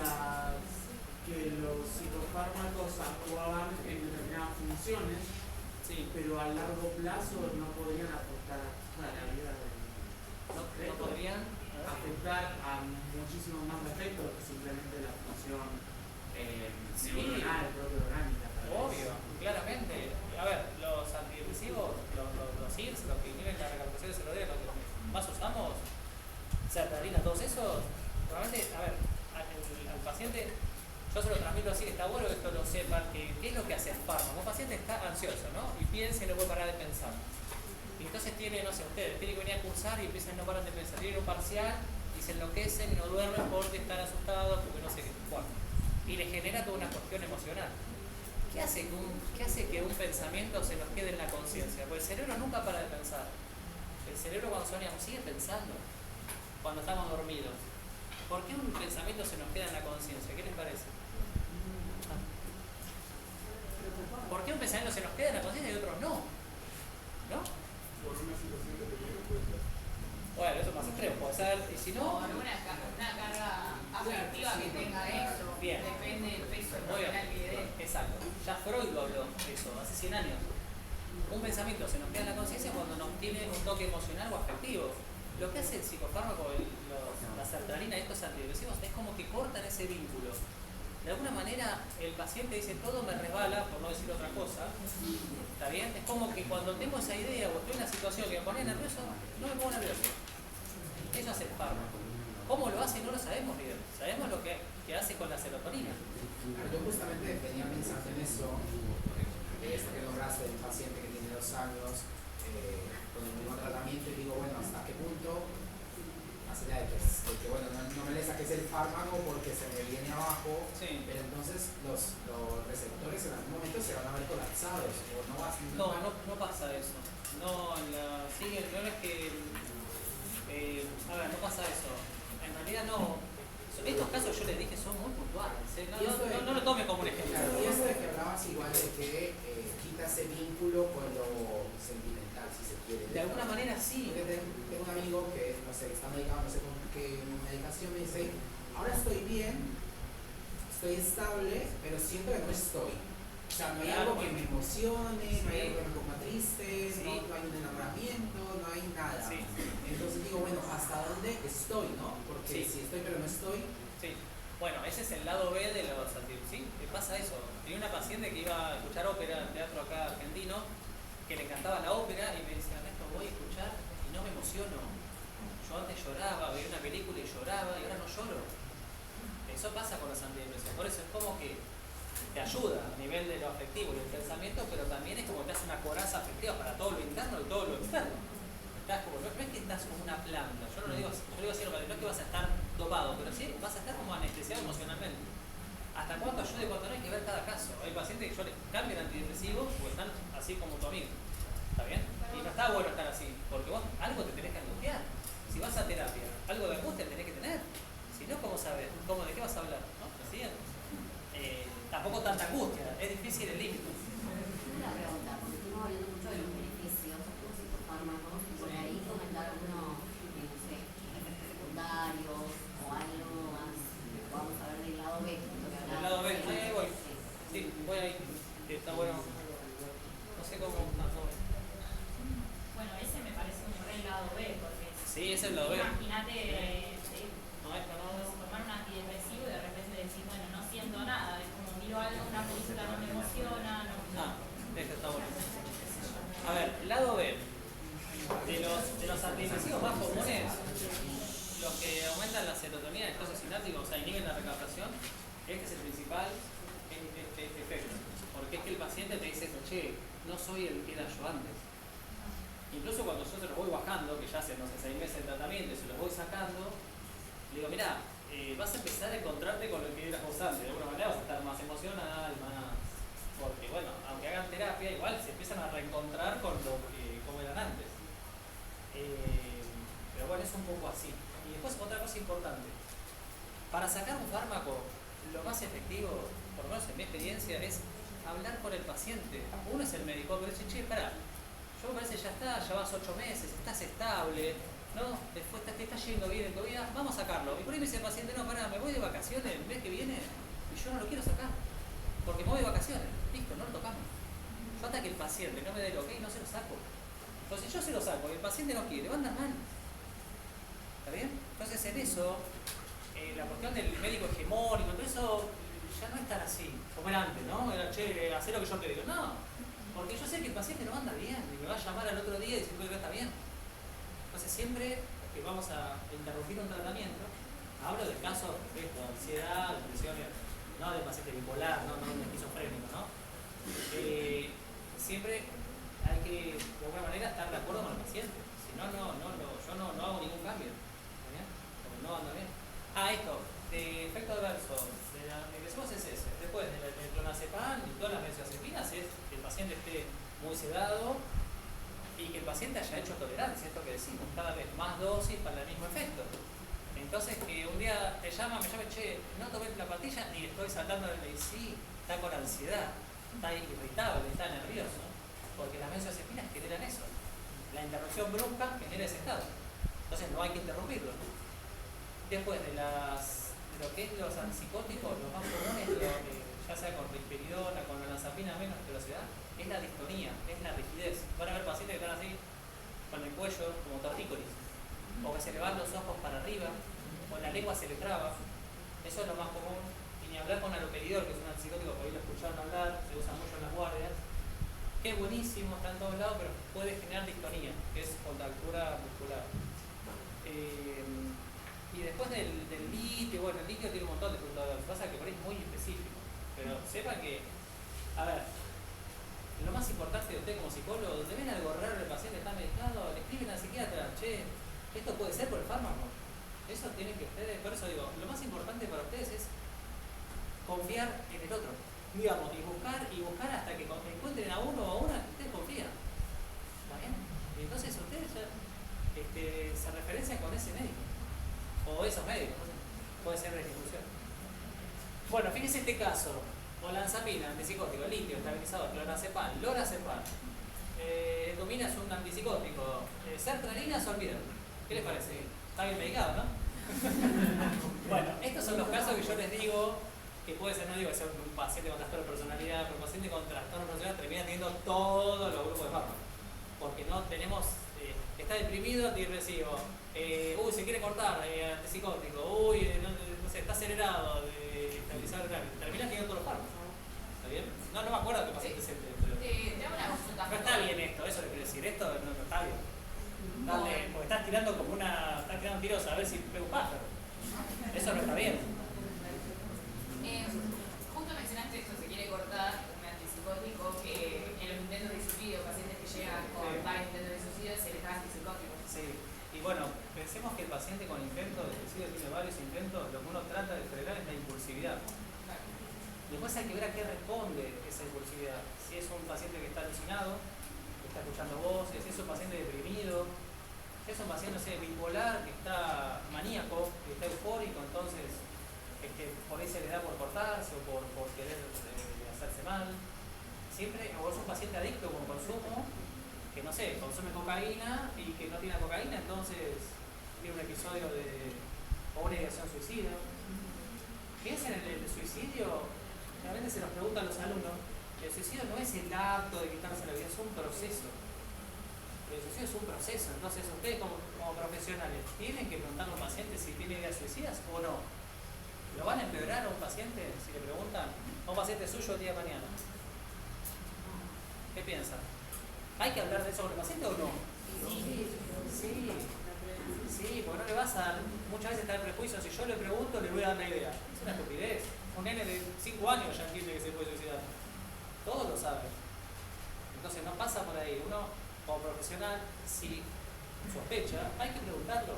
los psicofármacos actuaban en determinadas funciones, pero a largo plazo no podrían afectar a la vida del sujeto. No podrían afectar a muchísimos más efectos que simplemente la función neuronal, propia orgánica. Obvio, claramente. A ver, los antidepresivos, los IRS, los que inhiben la recaptación de serotonina, los que más usamos, sertralina, todos esos, probablemente, a ver, al paciente, yo se lo transmito así, está bueno que esto lo sepan, que qué es lo que hace el fármaco. Un paciente está ansioso, ¿no? Y piensa y no puede parar de pensar. Y entonces tiene, no sé, ustedes, tienen que venir a cursar y empiezan a no parar de pensar. Tienen un parcial y se enloquecen y no duermen porque están asustados, porque no sé qué. Bueno, y les genera toda una cuestión emocional. ¿Qué hace que un pensamiento se nos quede en la conciencia? Porque el cerebro nunca para de pensar. El cerebro cuando soñamos sigue pensando, cuando estamos dormidos. ¿Por qué un pensamiento se nos queda en la conciencia? ¿Qué les parece? ¿Por qué un pensamiento se nos queda en la conciencia y otros no? ¿No? Por una situación que te puede ser. Bueno, eso más extremo, puede ser, y si no... O alguna carga afectiva que tenga eso. Bien. Depende del peso Muy bien. emocional que le dé. Exacto. Ya Freud lo habló de eso, hace 100 años. Un pensamiento se nos queda en la conciencia cuando nos tiene un toque emocional o afectivo. Lo que hace el psicofármaco, la sertralina y estos antidepresivos es como que cortan ese vínculo. De alguna manera el paciente dice todo me resbala, por no decir otra cosa. ¿Está bien? Es como que cuando tengo esa idea o estoy en una situación que me pone nervioso, no me pongo nervioso. Eso hace el fármaco. ¿Cómo lo hace? No lo sabemos bien. Sabemos lo que hace con la serotonina. Claro, yo justamente venía pensando en eso, de esto que nombraste del paciente que tiene 2 años con el mismo tratamiento, y digo, bueno, ¿hasta qué punto? Más allá de que bueno, no me le saques el fármaco porque se me viene abajo, sí. Pero entonces los receptores en algún momento se van a ver colapsados, o no vas a... No pasa eso. No, sigue, no es que... a ver, no pasa eso. En realidad no. Estos casos yo les dije son muy puntuales. No lo tome como un ejemplo. Claro, y esto de que hablabas igual de que quita ese vínculo con lo sentimental, si se quiere. De alguna manera sí. Tengo un amigo que, no sé, está medicado, no sé con qué medicación, me dice, ahora estoy bien, estoy estable, pero siento que no estoy. O sea, no hay algo que me emocione, no hay algo que me ponga triste, no hay un enamoramiento, no hay nada. Sí. Entonces digo, bueno, ¿hasta dónde estoy, no? Porque si estoy pero no estoy... Sí. Bueno, ese es el lado B de los antidepresivos. Sí, me pasa eso. Tenía una paciente que iba a escuchar ópera en teatro acá argentino, que le encantaba la ópera y me decía, esto voy a escuchar y no me emociono. Yo antes lloraba, veía una película y lloraba y ahora no lloro. Eso pasa con los antidepresivos. Por eso es como que te ayuda a nivel de lo afectivo y el pensamiento, pero también es como que te hace una coraza afectiva para todo lo interno y todo lo externo. No es que estás como una planta, yo no lo digo así, no es que vas a estar dopado, pero sí vas a estar como anestesiado emocionalmente. Hasta cuánto ayuda y cuánto no hay que ver cada caso. Hay pacientes que yo les cambio el antidepresivo porque están así como tu amigo. ¿Está bien? Y no está bueno estar así, porque vos algo te tenés que angustiar. Si vas a terapia, algo de angustia tenés que tener. Si no, ¿cómo sabes? ¿De qué vas a hablar? ¿No? ¿Sí? Tampoco tanta angustia, es difícil el límite. Una pregunta, porque estuvimos hablando mucho de los beneficios de los psicofármacos, y por ahí comentar algunos, no sé, efectos secundarios o algo más, vamos a ver del lado B. Del lado B, ahí voy. Sí, voy ahí. Está bueno. No sé cómo. Bueno, ese me parece un re lado B, porque sí, ese es el lado B. Imagínate tomar un antidepresivo y de repente decir, bueno, no siento nada, es como miro algo, una película no me emociona, Este está bueno. A ver, lado B. De los antidepresivos más comunes, los que aumentan la serotonina, el proceso sináptico, o sea, inhiben la recaptación, este es el principal efecto. Porque es que el paciente te dice, che, no soy el que era yo antes. Incluso cuando yo se los voy bajando, que ya hace, no sé, 6 meses de tratamiento y se los voy sacando, le digo, mirá, vas a empezar a encontrarte con lo que eras vos antes. De alguna manera vas a estar más emocional, más... Porque, bueno, aunque hagan terapia, igual se empiezan a reencontrar con lo que como eran antes. Pero bueno, es un poco así. Y después otra cosa importante. Para sacar un fármaco, lo más efectivo, por lo menos en mi experiencia, es hablar con el paciente. Uno es el médico, pero dice, che, pará, yo me parece ya está, ya vas 8 meses, estás estable, ¿no? Después te está yendo bien en tu vida, vamos a sacarlo. Y por ahí me dice el paciente, no, pará, me voy de vacaciones el mes que viene y yo no lo quiero sacar, porque me voy de vacaciones. Listo, no lo tocamos. Yo hasta que el paciente no me dé el ok, no se lo saco. Entonces yo se lo saco y el paciente no quiere, va a andar mal. ¿Está bien? Entonces en eso, la cuestión del médico hegemónico, todo eso ya no es tan así, como era antes, ¿no? Era, che, hacer lo que yo te digo. No, porque yo sé que el paciente no anda bien y me va a llamar al otro día diciendo que está bien. Entonces siempre que vamos a interrumpir un tratamiento, hablo de casos de ansiedad, depresión, no de paciente bipolar, no de esquizofrénico, ¿no? Siempre hay que, de alguna manera, estar de acuerdo con el paciente. Si no, yo no hago ningún cambio. ¿Está bien? Porque no anda bien. Esto, de efecto adverso de la antidepresivos es ese. Después del clonazepam y todas las benzodiazepinas es que el paciente esté muy sedado y que el paciente haya hecho tolerancia, esto que decimos, cada vez más dosis para el mismo efecto. Entonces que un día me llama, che, no tomé la pastilla ni estoy saltando de ley. Sí, está con ansiedad, está irritable, está nervioso, porque las benzodiazepinas generan eso. La interrupción brusca genera ese estado. Entonces no hay que interrumpirlo. Después de lo que es los antipsicóticos, los más comunes, ya sea con risperidona, con olanzapina a menos velocidad, es la distonía, es la rigidez. Van a ver pacientes que están así, con el cuello como tortícolis, o que se le van los ojos para arriba, o la lengua se le traba. Eso es lo más común. Y ni hablar con aloperidol, que es un antipsicótico que hoy lo escucharon hablar, se usa mucho en las guardias, que es buenísimo, está en todos lados, pero puede generar distonía, que es contractura muscular. Y después del litio, bueno, el litio tiene un montón de frutos. Lo que pasa es que por ahí es muy específico. Pero sepa que, a ver, lo más importante de usted como psicólogo, donde ven algo raro, el paciente está medicado, le escriben al psiquiatra, che, esto puede ser por el fármaco. Eso tienen que ustedes, por eso digo, lo más importante para ustedes es confiar en el otro. Digamos, y buscar hasta que encuentren a uno o a una que ustedes confían. ¿Está bien? Y entonces ustedes ya se referencian con ese médico. O esos médicos, ¿no? Puede ser de ejecución. Bueno, fíjense este caso. Olanzapina, antipsicótico, litio, estabilizador, clorazepam, lorazepam. Etomina es un antipsicótico. Sertralina se olvidan. ¿Qué les parece? Está bien medicado, ¿no? Bueno, estos son los casos que yo les digo que puede ser, no digo que sea un paciente con trastorno de personalidad, pero un paciente con trastorno de personalidad termina teniendo todos los grupos de fármacos. Porque no tenemos, está deprimido, antidepresivo, se quiere cortar, antipsicótico, no sé, está acelerado, estabilizador oral, termina teniendo todos los fármacos. ¿Está bien? No me acuerdo qué paciente es este, pero Te hago una consulta. no está bien esto, eso le quiero decir, esto no está bien. Dale, porque estás tirando como estás tirando tiros a ver si pega un pájaro. Eso no está bien. Justo mencionaste esto, se quiere cortar un antipsicótico, que en los intentos de suicidio, pacientes que llegan con varios intentos de suicidio, se les da antipsicótico. Sí, y bueno, pensemos que el paciente con intento de suicidio tiene varios intentos, lo que uno trata de frenar es la impulsividad. Después hay que ver a qué responde esa impulsividad. Si es un paciente que está alucinado, que está escuchando voces, si es un paciente deprimido, si es un paciente, no sé, bipolar, que está maníaco, que está eufórico, entonces por ahí se le da por cortarse o por querer hacerse mal. Siempre, o es un paciente adicto con consumo, que no sé, consume cocaína y que no tiene cocaína, entonces tiene un episodio o una ideación suicida. Piensen en el suicidio, realmente se nos preguntan los alumnos, el suicidio no es el acto de quitarse la vida, es un proceso. El suicidio es un proceso, entonces ustedes como profesionales tienen que preguntar a un paciente si tiene ideas suicidas o no. ¿Lo van a empeorar a un paciente si le preguntan a un paciente suyo el día de mañana? ¿Qué piensan? ¿Hay que hablar de eso con el paciente o no? Sí, porque no le vas a dar, muchas veces está el prejuicio, si yo le pregunto le voy a dar la idea. Es una estupidez. Un nene de 5 años ya entiende que se puede suicidar. Todos lo saben. Entonces no pasa por ahí. Uno, como profesional, si sospecha, hay que preguntarlo.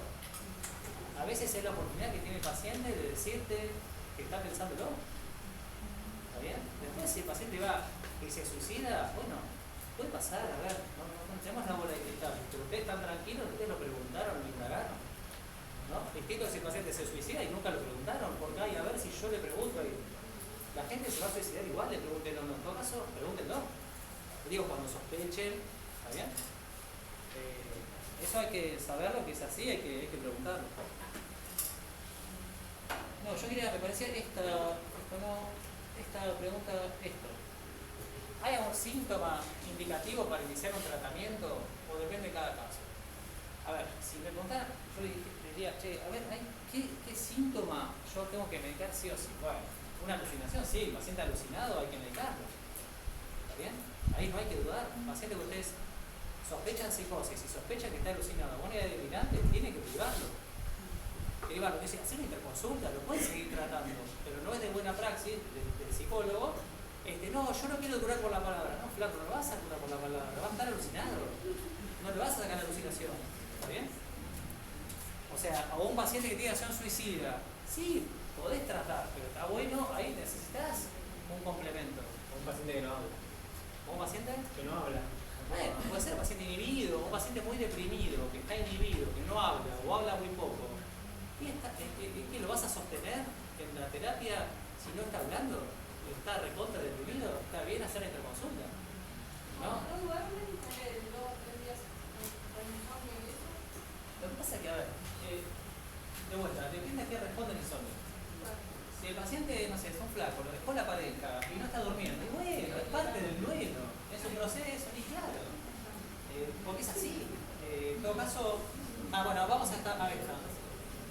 A veces es la oportunidad que tiene el paciente de decirte que está pensándolo. ¿Está bien? Después si el paciente va y se suicida, bueno, puede pasar, a ver, no tenemos la bola de cristal, pero ustedes están tranquilos, ustedes lo preguntaron, lo indagaron. ¿No? Distinto si el paciente se suicida y nunca lo preguntaron, porque ay, a ver si yo le pregunto y la gente se va a suicidar igual, le pregunten o no, en todo caso, pregúntenlo. Digo, cuando sospechen, ¿está bien? Eso hay que saberlo, que es así, hay que preguntarlo. No, yo quería, me parecía esta pregunta, ¿hay algún síntoma indicativo para iniciar un tratamiento o depende de cada caso? A ver, si me preguntan, yo le diría, che, a ver, ¿qué síntoma yo tengo que medicar sí o sí? Bueno, una alucinación, sí, el paciente alucinado hay que medicarlo. ¿Está bien? Ahí no hay que dudar. El paciente que ustedes sospechan psicosis y sospechan que está alucinado con una idea delirante, tiene que privarlo. Dice, hacer una interconsulta, lo pueden seguir tratando, pero no es de buena praxis del psicólogo. No, yo no quiero curar por la palabra. No, flaco, no lo vas a curar por la palabra, va a estar alucinado. No le vas a sacar la alucinación. ¿Está bien? O sea, a un paciente que tiene acción suicida, sí, podés tratar, pero está bueno, ahí necesitas un complemento. Un paciente que no habla. ¿Un paciente? Que no habla. Bueno, puede ser un paciente inhibido, un paciente muy deprimido, que está inhibido, que no habla o habla muy poco. ¿Qué lo vas a sostener en la terapia si no está hablando? ¿Está recontra deprimido? ¿Está bien hacer interconsulta? ¿No? Lo que pasa es que, a ver, de vuelta, depende a qué responde el insomnio. Si el paciente, no sé, es un flaco, lo dejó la pareja y no está durmiendo, y bueno, es parte del duelo, es un proceso, y claro, porque es así. En todo caso, bueno, vamos a esta.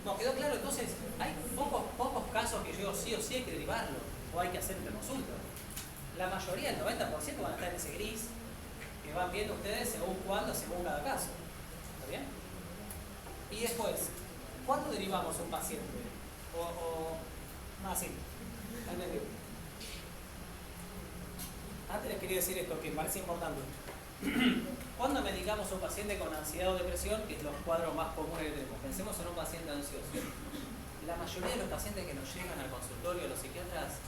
No, quedó claro, entonces, hay pocos casos que yo digo sí o sí hay que derivarlo, o hay que hacer interconsulta. La mayoría, el 90% van a estar en ese gris, que van viendo ustedes según cuándo, según cada caso. ¿Está bien? Y después, ¿cuándo derivamos a un paciente? Sí, al medio. Antes les quería decir esto, que me parece importante. ¿Cuándo medicamos a un paciente con ansiedad o depresión, que es los cuadros más comunes que tenemos? Pensemos en un paciente ansioso. La mayoría de los pacientes que nos llegan al consultorio, a los psiquiatras,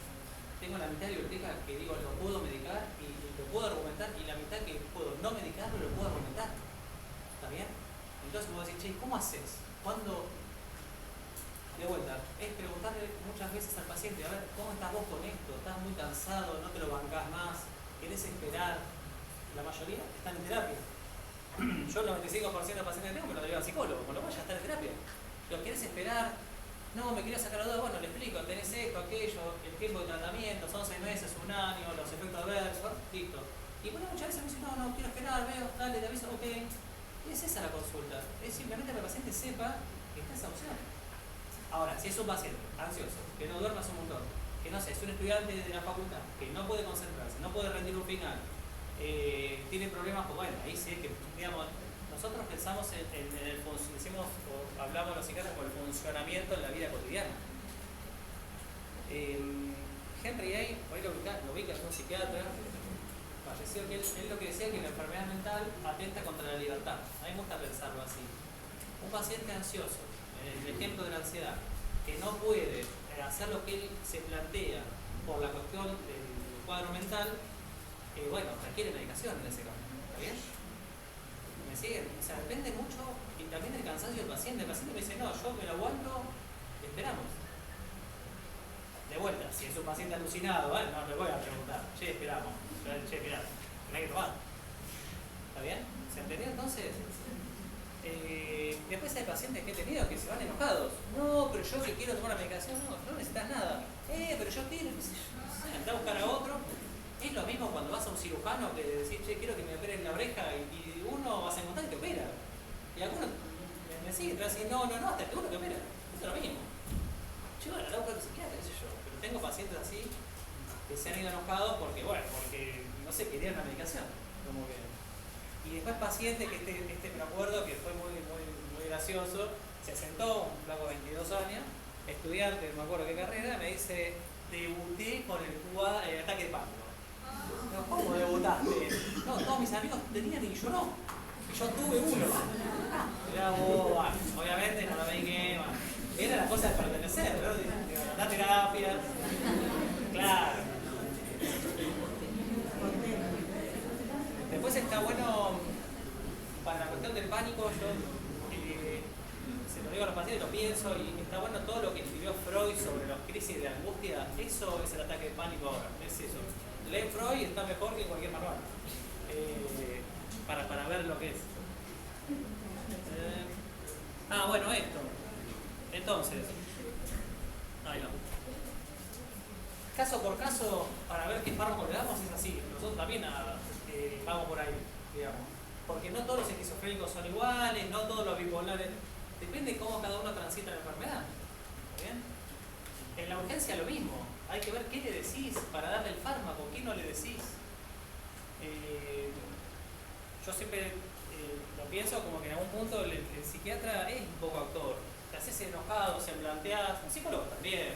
tengo la mitad de la biblioteca que digo lo puedo medicar y lo puedo argumentar, y la mitad que puedo no medicarlo lo puedo argumentar. ¿Está bien? Entonces, como decir, che, ¿cómo haces? ¿Cuándo? De vuelta, es preguntarle muchas veces al paciente, a ver, ¿cómo estás vos con esto? ¿Estás muy cansado? ¿No te lo bancás más? ¿Querés esperar? La mayoría están en terapia. Yo el 95% de los pacientes que tengo me lo derivo al psicólogo, con lo cual ya están en terapia. ¿Lo querés esperar? No, me quiero sacar la duda. Bueno, le explico, tenés esto, aquello, el tiempo de tratamiento, son 6 meses, 1 año, los efectos adversos, listo. Y bueno, muchas veces me dicen, no, quiero esperar, veo, dale, te aviso, ok. Y es esa la consulta, es simplemente que el paciente sepa que está esa opción. Ahora, si es un paciente ansioso, que no duerme hace un montón, que no sé, es un estudiante de la facultad, que no puede concentrarse, no puede rendir un final, tiene problemas, pues bueno, ahí sí es que, digamos, nosotros pensamos en el decimos, o hablamos los psiquiatras por el funcionamiento en la vida cotidiana. Henry A., hoy lo ubica, es un psiquiatra, falleció, que él lo que decía que la enfermedad mental atenta contra la libertad. A mí me gusta pensarlo así. Un paciente ansioso, el ejemplo de la ansiedad, que no puede hacer lo que él se plantea por la cuestión del cuadro mental, bueno, requiere medicación en ese caso. ¿Está bien? ¿Me siguen? O sea, depende mucho, y también del cansancio del paciente. El paciente me dice, no, yo me lo aguanto, esperamos. De vuelta, si es un paciente alucinado, no le voy a preguntar, che, esperamos. Che, mirá, hay que tomar. ¿Está bien? ¿Se entendió entonces? Después hay pacientes que he tenido que se van enojados. No, pero yo que quiero tomar la medicación, no necesitas nada. Pero yo quiero, anda a buscar a otro. Es lo mismo cuando vas a un cirujano que decís, che, quiero que me operen la oreja, y uno vas a encontrar y te opera. Y algunos me siguen, te dicen, no, hasta que uno te opera. Eso es lo mismo. Che, bueno, anda a buscar a tu psiquiatra, qué sé yo. Pero tengo pacientes así que se han ido enojados porque no sé, querían la medicación. Como que... Y después pacientes que me acuerdo que fue muy gracioso, se sentó, un flaco de 22 años, estudiante, no me acuerdo qué carrera, me dice, debuté con el ataque de pánico. No, ¿cómo debutaste? No, todos mis amigos tenían y yo no. Y yo tuve uno. Era boba, obviamente no lo mediqué, era la cosa de pertenecer, ¿no? La terapia. Claro. Después está bueno, para la cuestión del pánico, yo se lo digo a los pacientes, lo pienso, y está bueno todo lo que escribió Freud sobre las crisis de angustia. Eso es el ataque de pánico ahora, es eso. Lee Freud y está mejor que cualquier manual, para ver lo que es. Bueno, esto. Entonces, caso por caso, para ver qué fármaco le damos, es así. Nosotros también vamos por ahí, digamos. Porque no todos los esquizofrénicos son iguales, no todos los bipolares. Depende de cómo cada uno transita la enfermedad. ¿Está bien? En la urgencia lo mismo. Hay que ver qué le decís para darle el fármaco, qué no le decís. Yo siempre lo pienso como que en algún punto el psiquiatra es un poco actor. Te haces enojado, se planteas, un psicólogo también.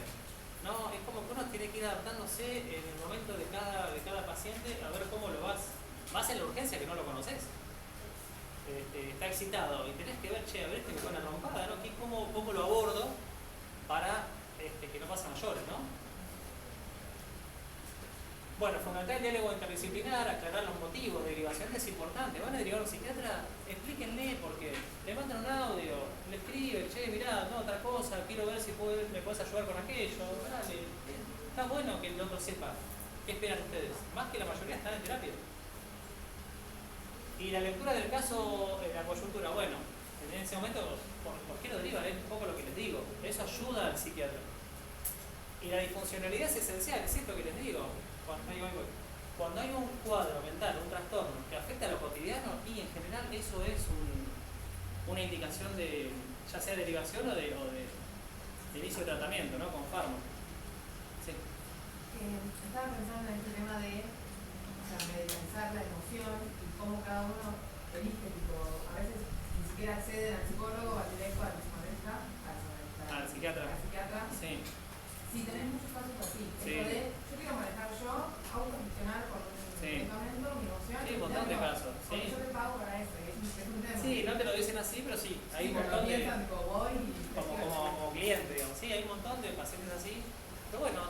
¿No? Es como que uno tiene que ir adaptándose en el momento de cada paciente a ver cómo lo vas. Más en la urgencia que no lo conoces. Está excitado y tenés que ver, che, a ver me pone una trompada, ¿no? ¿Cómo lo abordo para que no pase mayores, ¿no? Bueno, fundamental el diálogo interdisciplinar, aclarar los motivos de derivación es importante. Van a derivar a un psiquiatra, explíquenle por qué. Le mandan un audio, le escriben, che, mirá, no, otra cosa, quiero ver si me puedes ayudar con aquello. Dale. Está bueno que el otro sepa qué esperan ustedes. Más que la mayoría están en terapia. Y la lectura del caso, la coyuntura, bueno, en ese momento, ¿por qué lo derivan? Es un poco lo que les digo. Eso ayuda al psiquiatra. Y la disfuncionalidad es esencial, es esto que les digo. Cuando hay un cuadro mental, un trastorno que afecta a lo cotidiano, y en general eso es una indicación de, ya sea de derivación o de inicio de tratamiento, ¿no? Con fármacos. Sí. Estaba pensando en este tema de medicalizar la emoción y cómo cada uno elige, tipo, a veces ni siquiera acceden al psicólogo, al directo, al psicoanalista, al psiquiatra. Sí. Sí, tenés muchos casos así. Sí. Esto de, yo quiero manejar yo, autogestionar por un medicamento, mi emoción. Sí, un montón de casos. Sí. Yo te pago para eso, es un tema. Sí, no te lo dicen así, pero sí, hay un montón de... Como cliente, digamos. Sí, hay un montón de pacientes así. Pero bueno,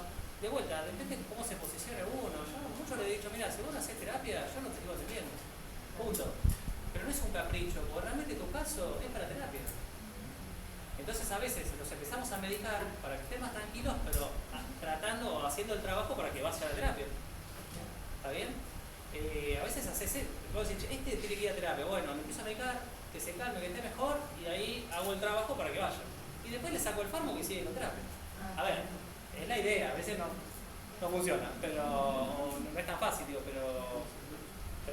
de vuelta, depende de cómo se posicione uno. Yo mucho le he dicho, mira, si vos haces terapia, yo no te sigo atendiendo. Punto. Pero no es un capricho, porque realmente tu caso es para terapia. Entonces a veces los empezamos a medicar para que estén más tranquilos, pero tratando o haciendo el trabajo para que vaya a la terapia. ¿Está bien? A veces haces, puedo decir, este tiene que ir a terapia, bueno, me empiezo a medicar, que se calme, que esté mejor, y ahí hago el trabajo para que vaya. Y después le saco el fármaco y sigue con terapia. A ver, es la idea, a veces no funciona, pero no es tan fácil, digo, pero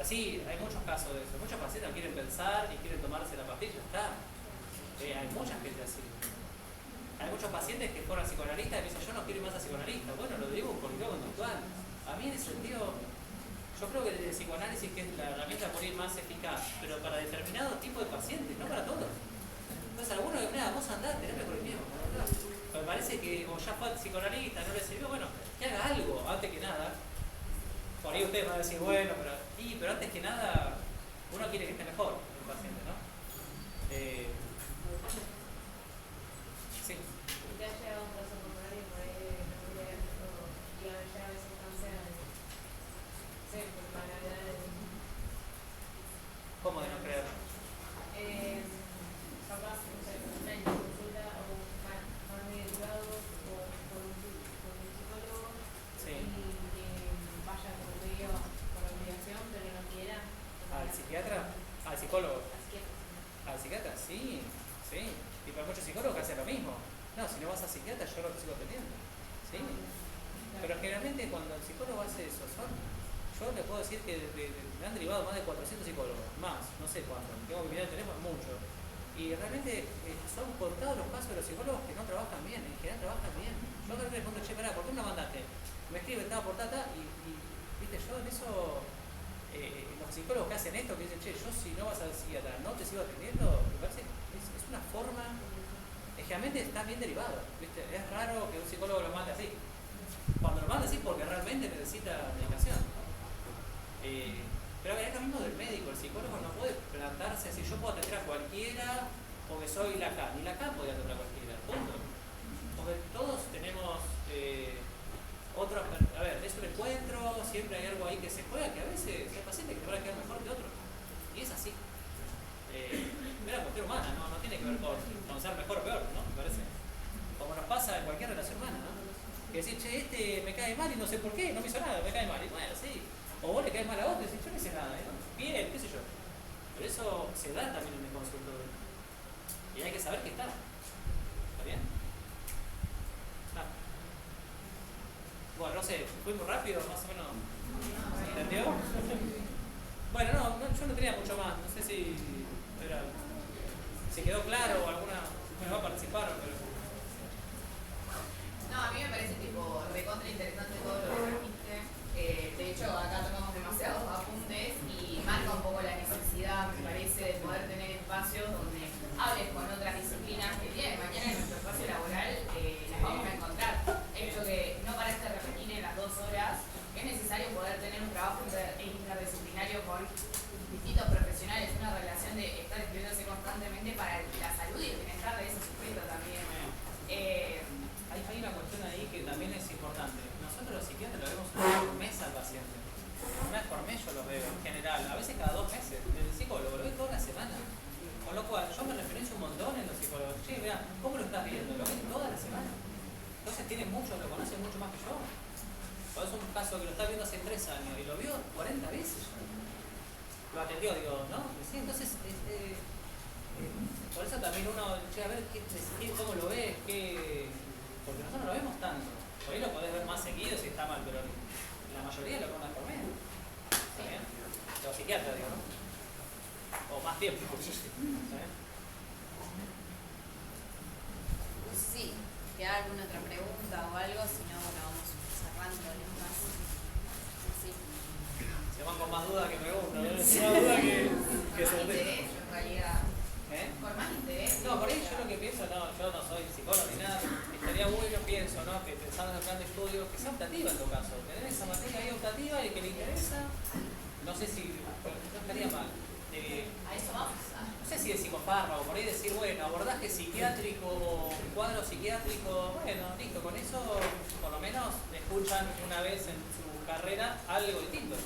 sí, hay muchos casos de eso. Muchos pacientes quieren pensar y quieren tomarse la pastilla, está. Hay mucha gente así. Hay muchos pacientes que fueron a psicoanalista y me dicen, yo no quiero ir más a psicoanalista. Bueno, lo digo por lo conductual. A mí en ese sentido, yo creo que el psicoanálisis que es la herramienta por ir más eficaz, pero para determinado tipo de pacientes, no para todos. Entonces algunos de mira, vos andás, terapia por el miedo. Me parece que o ya fue al psicoanalista, no le sirvió, bueno, que haga algo, antes que nada. Por ahí ustedes van a decir, bueno, pero antes que nada, uno quiere que esté mejor el paciente, ¿no? Sí. ¿Y te ha llegado un caso contrario por ahí de no querer o ya a veces cancelan? Sí, por la realidad de... ¿Cómo de no creer? Capaz, no sé, una interconsulta o van muy educados o con un psicólogo y que vaya como medio por obligación, pero no quiera. ¿Al psiquiatra? ¿Al psicólogo? Al psiquiatra, sí. Y para muchos psicólogos hacen lo mismo. No, si no vas a psiquiatra, yo lo sigo atendiendo. ¿Sí? Pero generalmente cuando el psicólogo hace eso, yo le puedo decir que me han derivado más de 400 psicólogos, más, no sé cuánto, tengo que mirar el teléfono, mucho. Y realmente son contados los casos de los psicólogos que no trabajan bien, en general trabajan bien. Yo creo que le pregunto, che, pará, ¿por qué no mandaste? Me escribe, estaba por tata, y viste, yo en eso, los psicólogos que hacen esto, que dicen, che, yo si no vas al psiquiatra, no te sigo atendiendo, me parece que es una forma, generalmente está bien derivado, ¿viste? Es raro que un psicólogo lo mande así. Cuando lo manda así porque realmente necesita medicación. Pero a ver, es lo mismo del médico, el psicólogo no puede plantarse así, yo puedo atender a cualquiera porque soy Lacan, y Lacan podía atender a cualquiera, punto. Porque todos tenemos a ver, es un encuentro, siempre hay algo ahí que se juega, que a veces hay pacientes que te van a quedar mejor que otros. Y es así. Es la cuestión humana, no tiene que ver con ser mejor o peor, ¿no? Me parece. Como nos pasa en cualquier relación humana, ¿no? Que decir, che, este me cae mal y no sé por qué, no me hizo nada, me cae mal. Y bueno, sí. O vos le caes mal a vos y decís, yo no hice nada, bien, qué sé yo. Pero eso se da también en el consultorio. Y hay que saber que está. ¿Está bien? Bueno, no sé, fui muy rápido, más o menos. ¿Se entendió? Bueno, yo no tenía mucho más, no sé si quedó claro o alguna va a participar, pero... No, a mí me parece tipo recontra interesante todo lo que dijiste. De hecho, acá tomamos demasiados apuntes y marca un poco la necesidad, me parece, de poder tener espacios donde hables con otras disciplinas que el día de mañana en nuestro espacio laboral las vamos a encontrar. Esto que no parece repetir en las 2 horas, es necesario poder tener un trabajo interdisciplinario con distintos profesionales, una relación de estar escribiéndose constantemente para la salud y el bienestar de ese sujeto también. Hay una cuestión ahí que también es importante. Nosotros los psiquiatras lo vemos una vez al paciente. real, a veces cada 2 meses. El psicólogo lo ve toda una semana. Con lo cual, yo me referencio un montón en los psicólogos. Che, vea, ¿cómo lo estás viendo? Lo ven toda la semana. Entonces tiene mucho, lo conoce mucho más que yo. Por eso es un caso que lo está viendo hace 3 años y lo vio 40 veces. Lo atendió, digo, ¿no? Sí, entonces, por eso también uno, che, a ver, ¿cómo lo ves? Porque nosotros no lo vemos tanto. Por ahí lo podés ver más seguido si está mal, pero la mayoría lo conoce por medio. ¿Está bien? Los psiquiatras, digo, ¿no? O más tiempo. ¿Está bien? No sé si queda alguna otra pregunta o algo, si no, bueno, vamos cerrando el más. Sí. Se van con más dudas que preguntas, ¿no? Es más duda que interés, en realidad. Por más interés. No, por ahí yo lo que pienso, yo no soy psicólogo ni nada, estaría bueno, pienso, ¿no? Que pensando en el plan de estudio, que sea optativa en tu caso, tener esa materia ahí optativa y que le interesa, no sé si, no estaría mal. A eso vamos. No sé si de psicofármaco, por ahí decir, bueno, abordaje psiquiátrico, cuadro psiquiátrico, bueno, listo, con eso por lo menos escuchan una vez en su carrera algo distinto.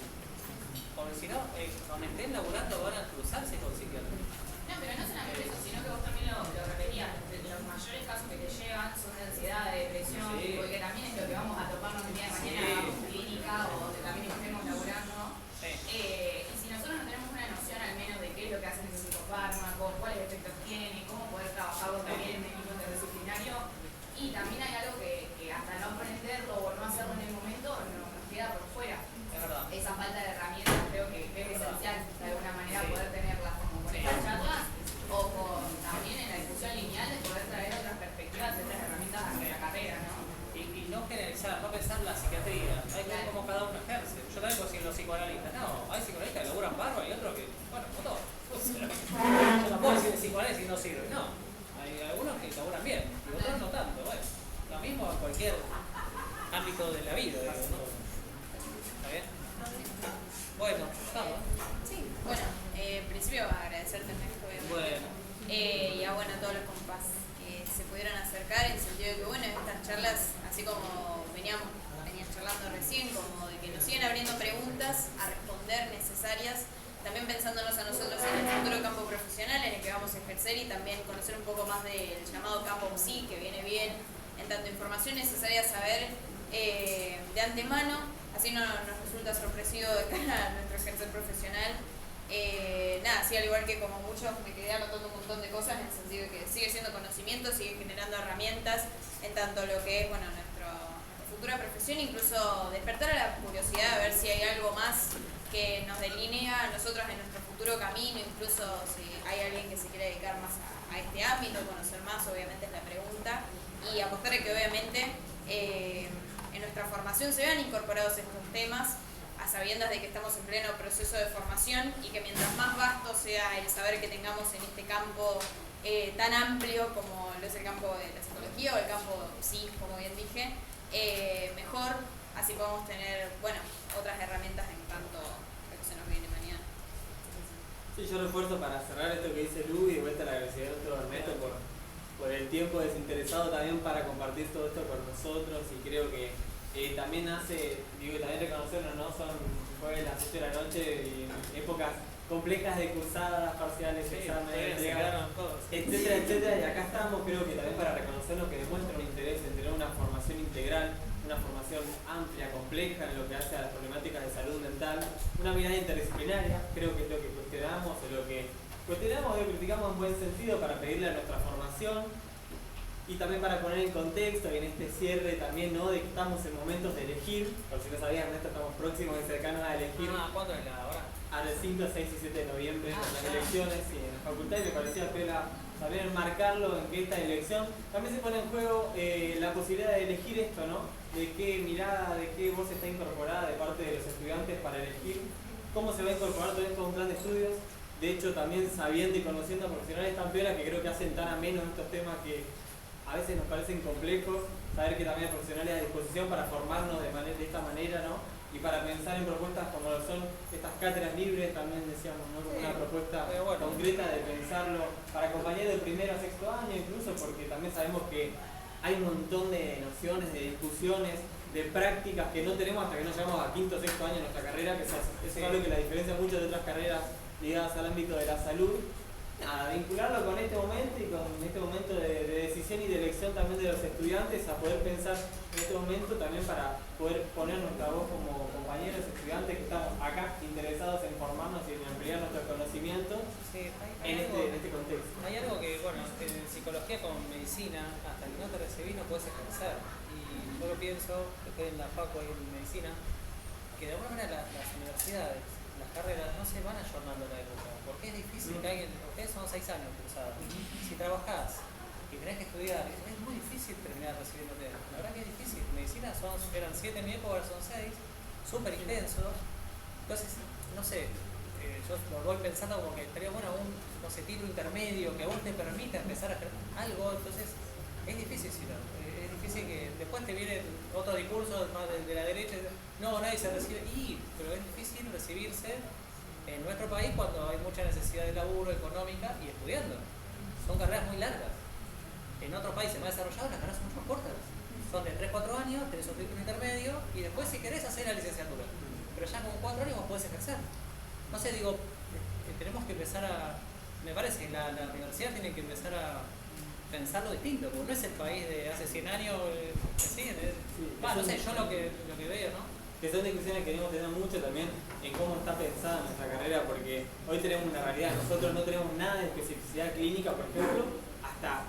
Porque si no, donde estén laburando van a cruzarse con psiquiatras. No, pero no solamente eso, sino que vos también lo repetías. Los mayores casos que te llegan son de ansiedad, de depresión, porque también es lo que vamos a toparnos el día de mañana en clínica o donde también estemos laburando. Y si nosotros no tenemos una noción al menos de qué es lo que hacen esos psicofármacos, cuáles efectos tienen, cómo poder trabajarlo también en el equipo interdisciplinario, y también hay algo que hasta no aprenderlo o no hacerlo en el momento nos queda por fuera. Es verdad. Esa falta de herramientas creo que es esencial de alguna manera poder tenerlas como con estas charlas o con también en la discusión lineal de poder traer otras perspectivas y otras herramientas a la carrera, ¿no? Y no generalizar, no pensar la psiquiatría, hay que ver cómo cada uno ejerce. Yo también puedo decir los psicoanalistas, no, hay psicoanalistas que laburan barro y otros que, bueno, como todos. Yo no puedo decir de psicoanálisis no sirve, no. Hay algunos que laburan bien y otros no tanto, bueno. Lo mismo en cualquier ámbito de la vida, digamos, ¿no? ¿Está bien? Bueno, estamos. Sí, bueno, en principio agradecerte, Ernesto, obviamente. Bueno. Y a todos los compas que se pudieron acercar, en el sentido de que, bueno, estas charlas, así como venían charlando recién, como de que nos siguen abriendo preguntas a responder necesarias, también pensándonos a nosotros en el futuro campo profesional en el que vamos a ejercer y también conocer un poco más del llamado campo PSI, que viene bien, en tanto información necesaria a saber de antemano, así no nos resulta sorpresivo de cara a nuestro ejercer profesional. Nada, sí, al igual que como muchos, me quedé anotando un montón de cosas en el sentido de que sigue siendo conocimiento, sigue generando herramientas en tanto lo que es, bueno, nuestra futura profesión, incluso despertar a la curiosidad a ver si hay algo más que nos delinea a nosotros en nuestro futuro camino, incluso si hay alguien que se quiere dedicar más a este ámbito, conocer más, obviamente es la pregunta, y apostar a que obviamente en nuestra formación se vean incorporados estos temas, a sabiendas de que estamos en pleno proceso de formación y que mientras más vasto sea el saber que tengamos en este campo tan amplio como lo es el campo de la psicología o el campo PSI, como bien dije, mejor, así podemos tener, bueno, otras herramientas en tanto lo que se nos viene mañana. Sí, yo refuerzo para cerrar esto que dice Lu y de vuelta la agradecimiento a Ernesto por el tiempo desinteresado también para compartir todo esto con nosotros, y creo que también también reconocernos, ¿no? Son jueves las 8 de la noche y épocas complejas de cursadas, parciales, exámenes, etcétera, etcétera, y acá estamos, creo que también para reconocernos que demuestran un interés en tener una formación integral, una formación amplia, compleja en lo que hace a las problemáticas de salud mental, una mirada interdisciplinaria, creo que es lo que cuestionamos, es lo que cuestionamos y criticamos en buen sentido para pedirle a nuestra formación. Y también para poner en contexto y en este cierre también, ¿no? De que estamos en momentos de elegir, por si no sabían, Ernesto, estamos próximos y cercanos a elegir. ¿Cuándo es la hora? Al 5, 6 y 7 de noviembre, en las elecciones y en la facultad, y me parecía pena también enmarcarlo en que esta elección también se pone en juego la posibilidad de elegir esto, ¿no? De qué mirada, de qué voz está incorporada de parte de los estudiantes para elegir, cómo se va a incorporar todo esto a un plan de estudios. De hecho, también sabiendo y conociendo a profesionales tan piolas que creo que hacen tan amenos estos temas que a veces nos parecen complejos, saber que también hay profesionales a disposición para formarnos de esta manera, ¿no? Y para pensar en propuestas como lo son estas cátedras libres, también decíamos, ¿no? Como una propuesta concreta de pensarlo para compañeros de primero a sexto año, incluso porque también sabemos que hay un montón de nociones, de discusiones de prácticas que no tenemos hasta que no llegamos a quinto o sexto año de nuestra carrera, que eso es algo que la diferencia mucho de otras carreras ligadas al ámbito de la salud. Nada, vincularlo con este momento y con este momento de decisión y de elección también de los estudiantes, a poder pensar en este momento también para poder poner nuestra voz como compañeros estudiantes que estamos acá interesados en formarnos y en ampliar nuestro conocimiento en este contexto. Hay algo que, bueno, en psicología con medicina, hasta que no te recibís no puedes ejercer. Y yo lo pienso, después en la facu y en medicina, que de alguna manera las universidades, las carreras no se van ayornando a la época, porque es difícil que alguien, ustedes son 6 años cursados, si trabajás y tenés que estudiar, es muy difícil terminar recibiéndote, la verdad que es difícil, medicina eran 7 en mi época, ahora son 6, súper intenso, entonces, no sé, yo lo voy pensando como que estaría bueno no sé, título intermedio, que a vos te permita empezar a hacer algo, entonces es difícil, ¿sí? Es difícil que después te viene otro discurso más de la derecha, no, nadie se recibe, pero es difícil recibirse en nuestro país cuando hay mucha necesidad de laburo, económica y estudiando. Son carreras muy largas. En otros países más desarrollados las carreras son mucho más cortas. Son de 3-4 años, tenés un título intermedio y después si querés hacer la licenciatura. Pero ya con 4 años vos podés ejercer. No sé, digo, tenemos que empezar me parece que la universidad tiene que empezar a pensarlo distinto, porque no es el país de hace 100 años, no sé, yo lo que veo, ¿no? Que son discusiones que queremos tener mucho también en cómo está pensada nuestra carrera, porque hoy tenemos una realidad, nosotros no tenemos nada de especificidad clínica, por ejemplo, hasta,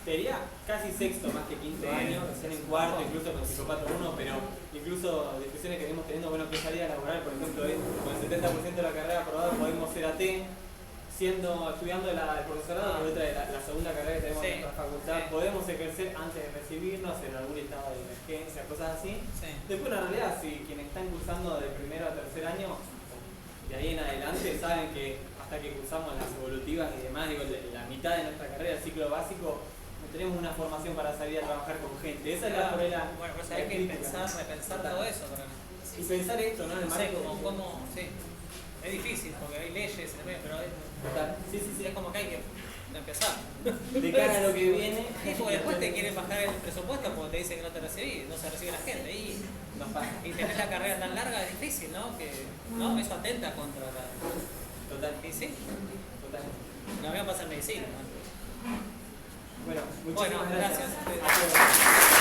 sería casi sexto más que quinto año, recién en cuarto, incluso con psicopata 1, pero incluso discusiones que venimos teniendo, bueno, que salida laboral, por ejemplo, con el 70% de la carrera aprobada podemos ser AT, estudiando el profesorado, pero otra de la segunda carrera que tenemos en nuestra facultad, podemos ejercer antes de recibirnos en algún estado de emergencia, cosas así. Después, en realidad, si quienes están cursando de primero a tercer año, de ahí en adelante, saben que hasta que cursamos las evolutivas y demás, digo, la mitad de nuestra carrera, el ciclo básico, no tenemos una formación para salir a trabajar con gente. Esa es la prueba. Bueno, pues hay que repensar todo eso también. Y pensar esto, ¿no? Sí. Es difícil porque hay leyes, pero es como que hay que empezar. De cara a lo que viene. Porque después te quieren bajar el presupuesto porque te dicen que no te recibís, no se recibe la gente. Y tener la carrera tan larga es difícil, ¿no? Eso atenta contra la. Total. ¿Y sí? Totalmente. No me va a pasar medicina, ¿no? Bueno, muchísimas gracias. gracias.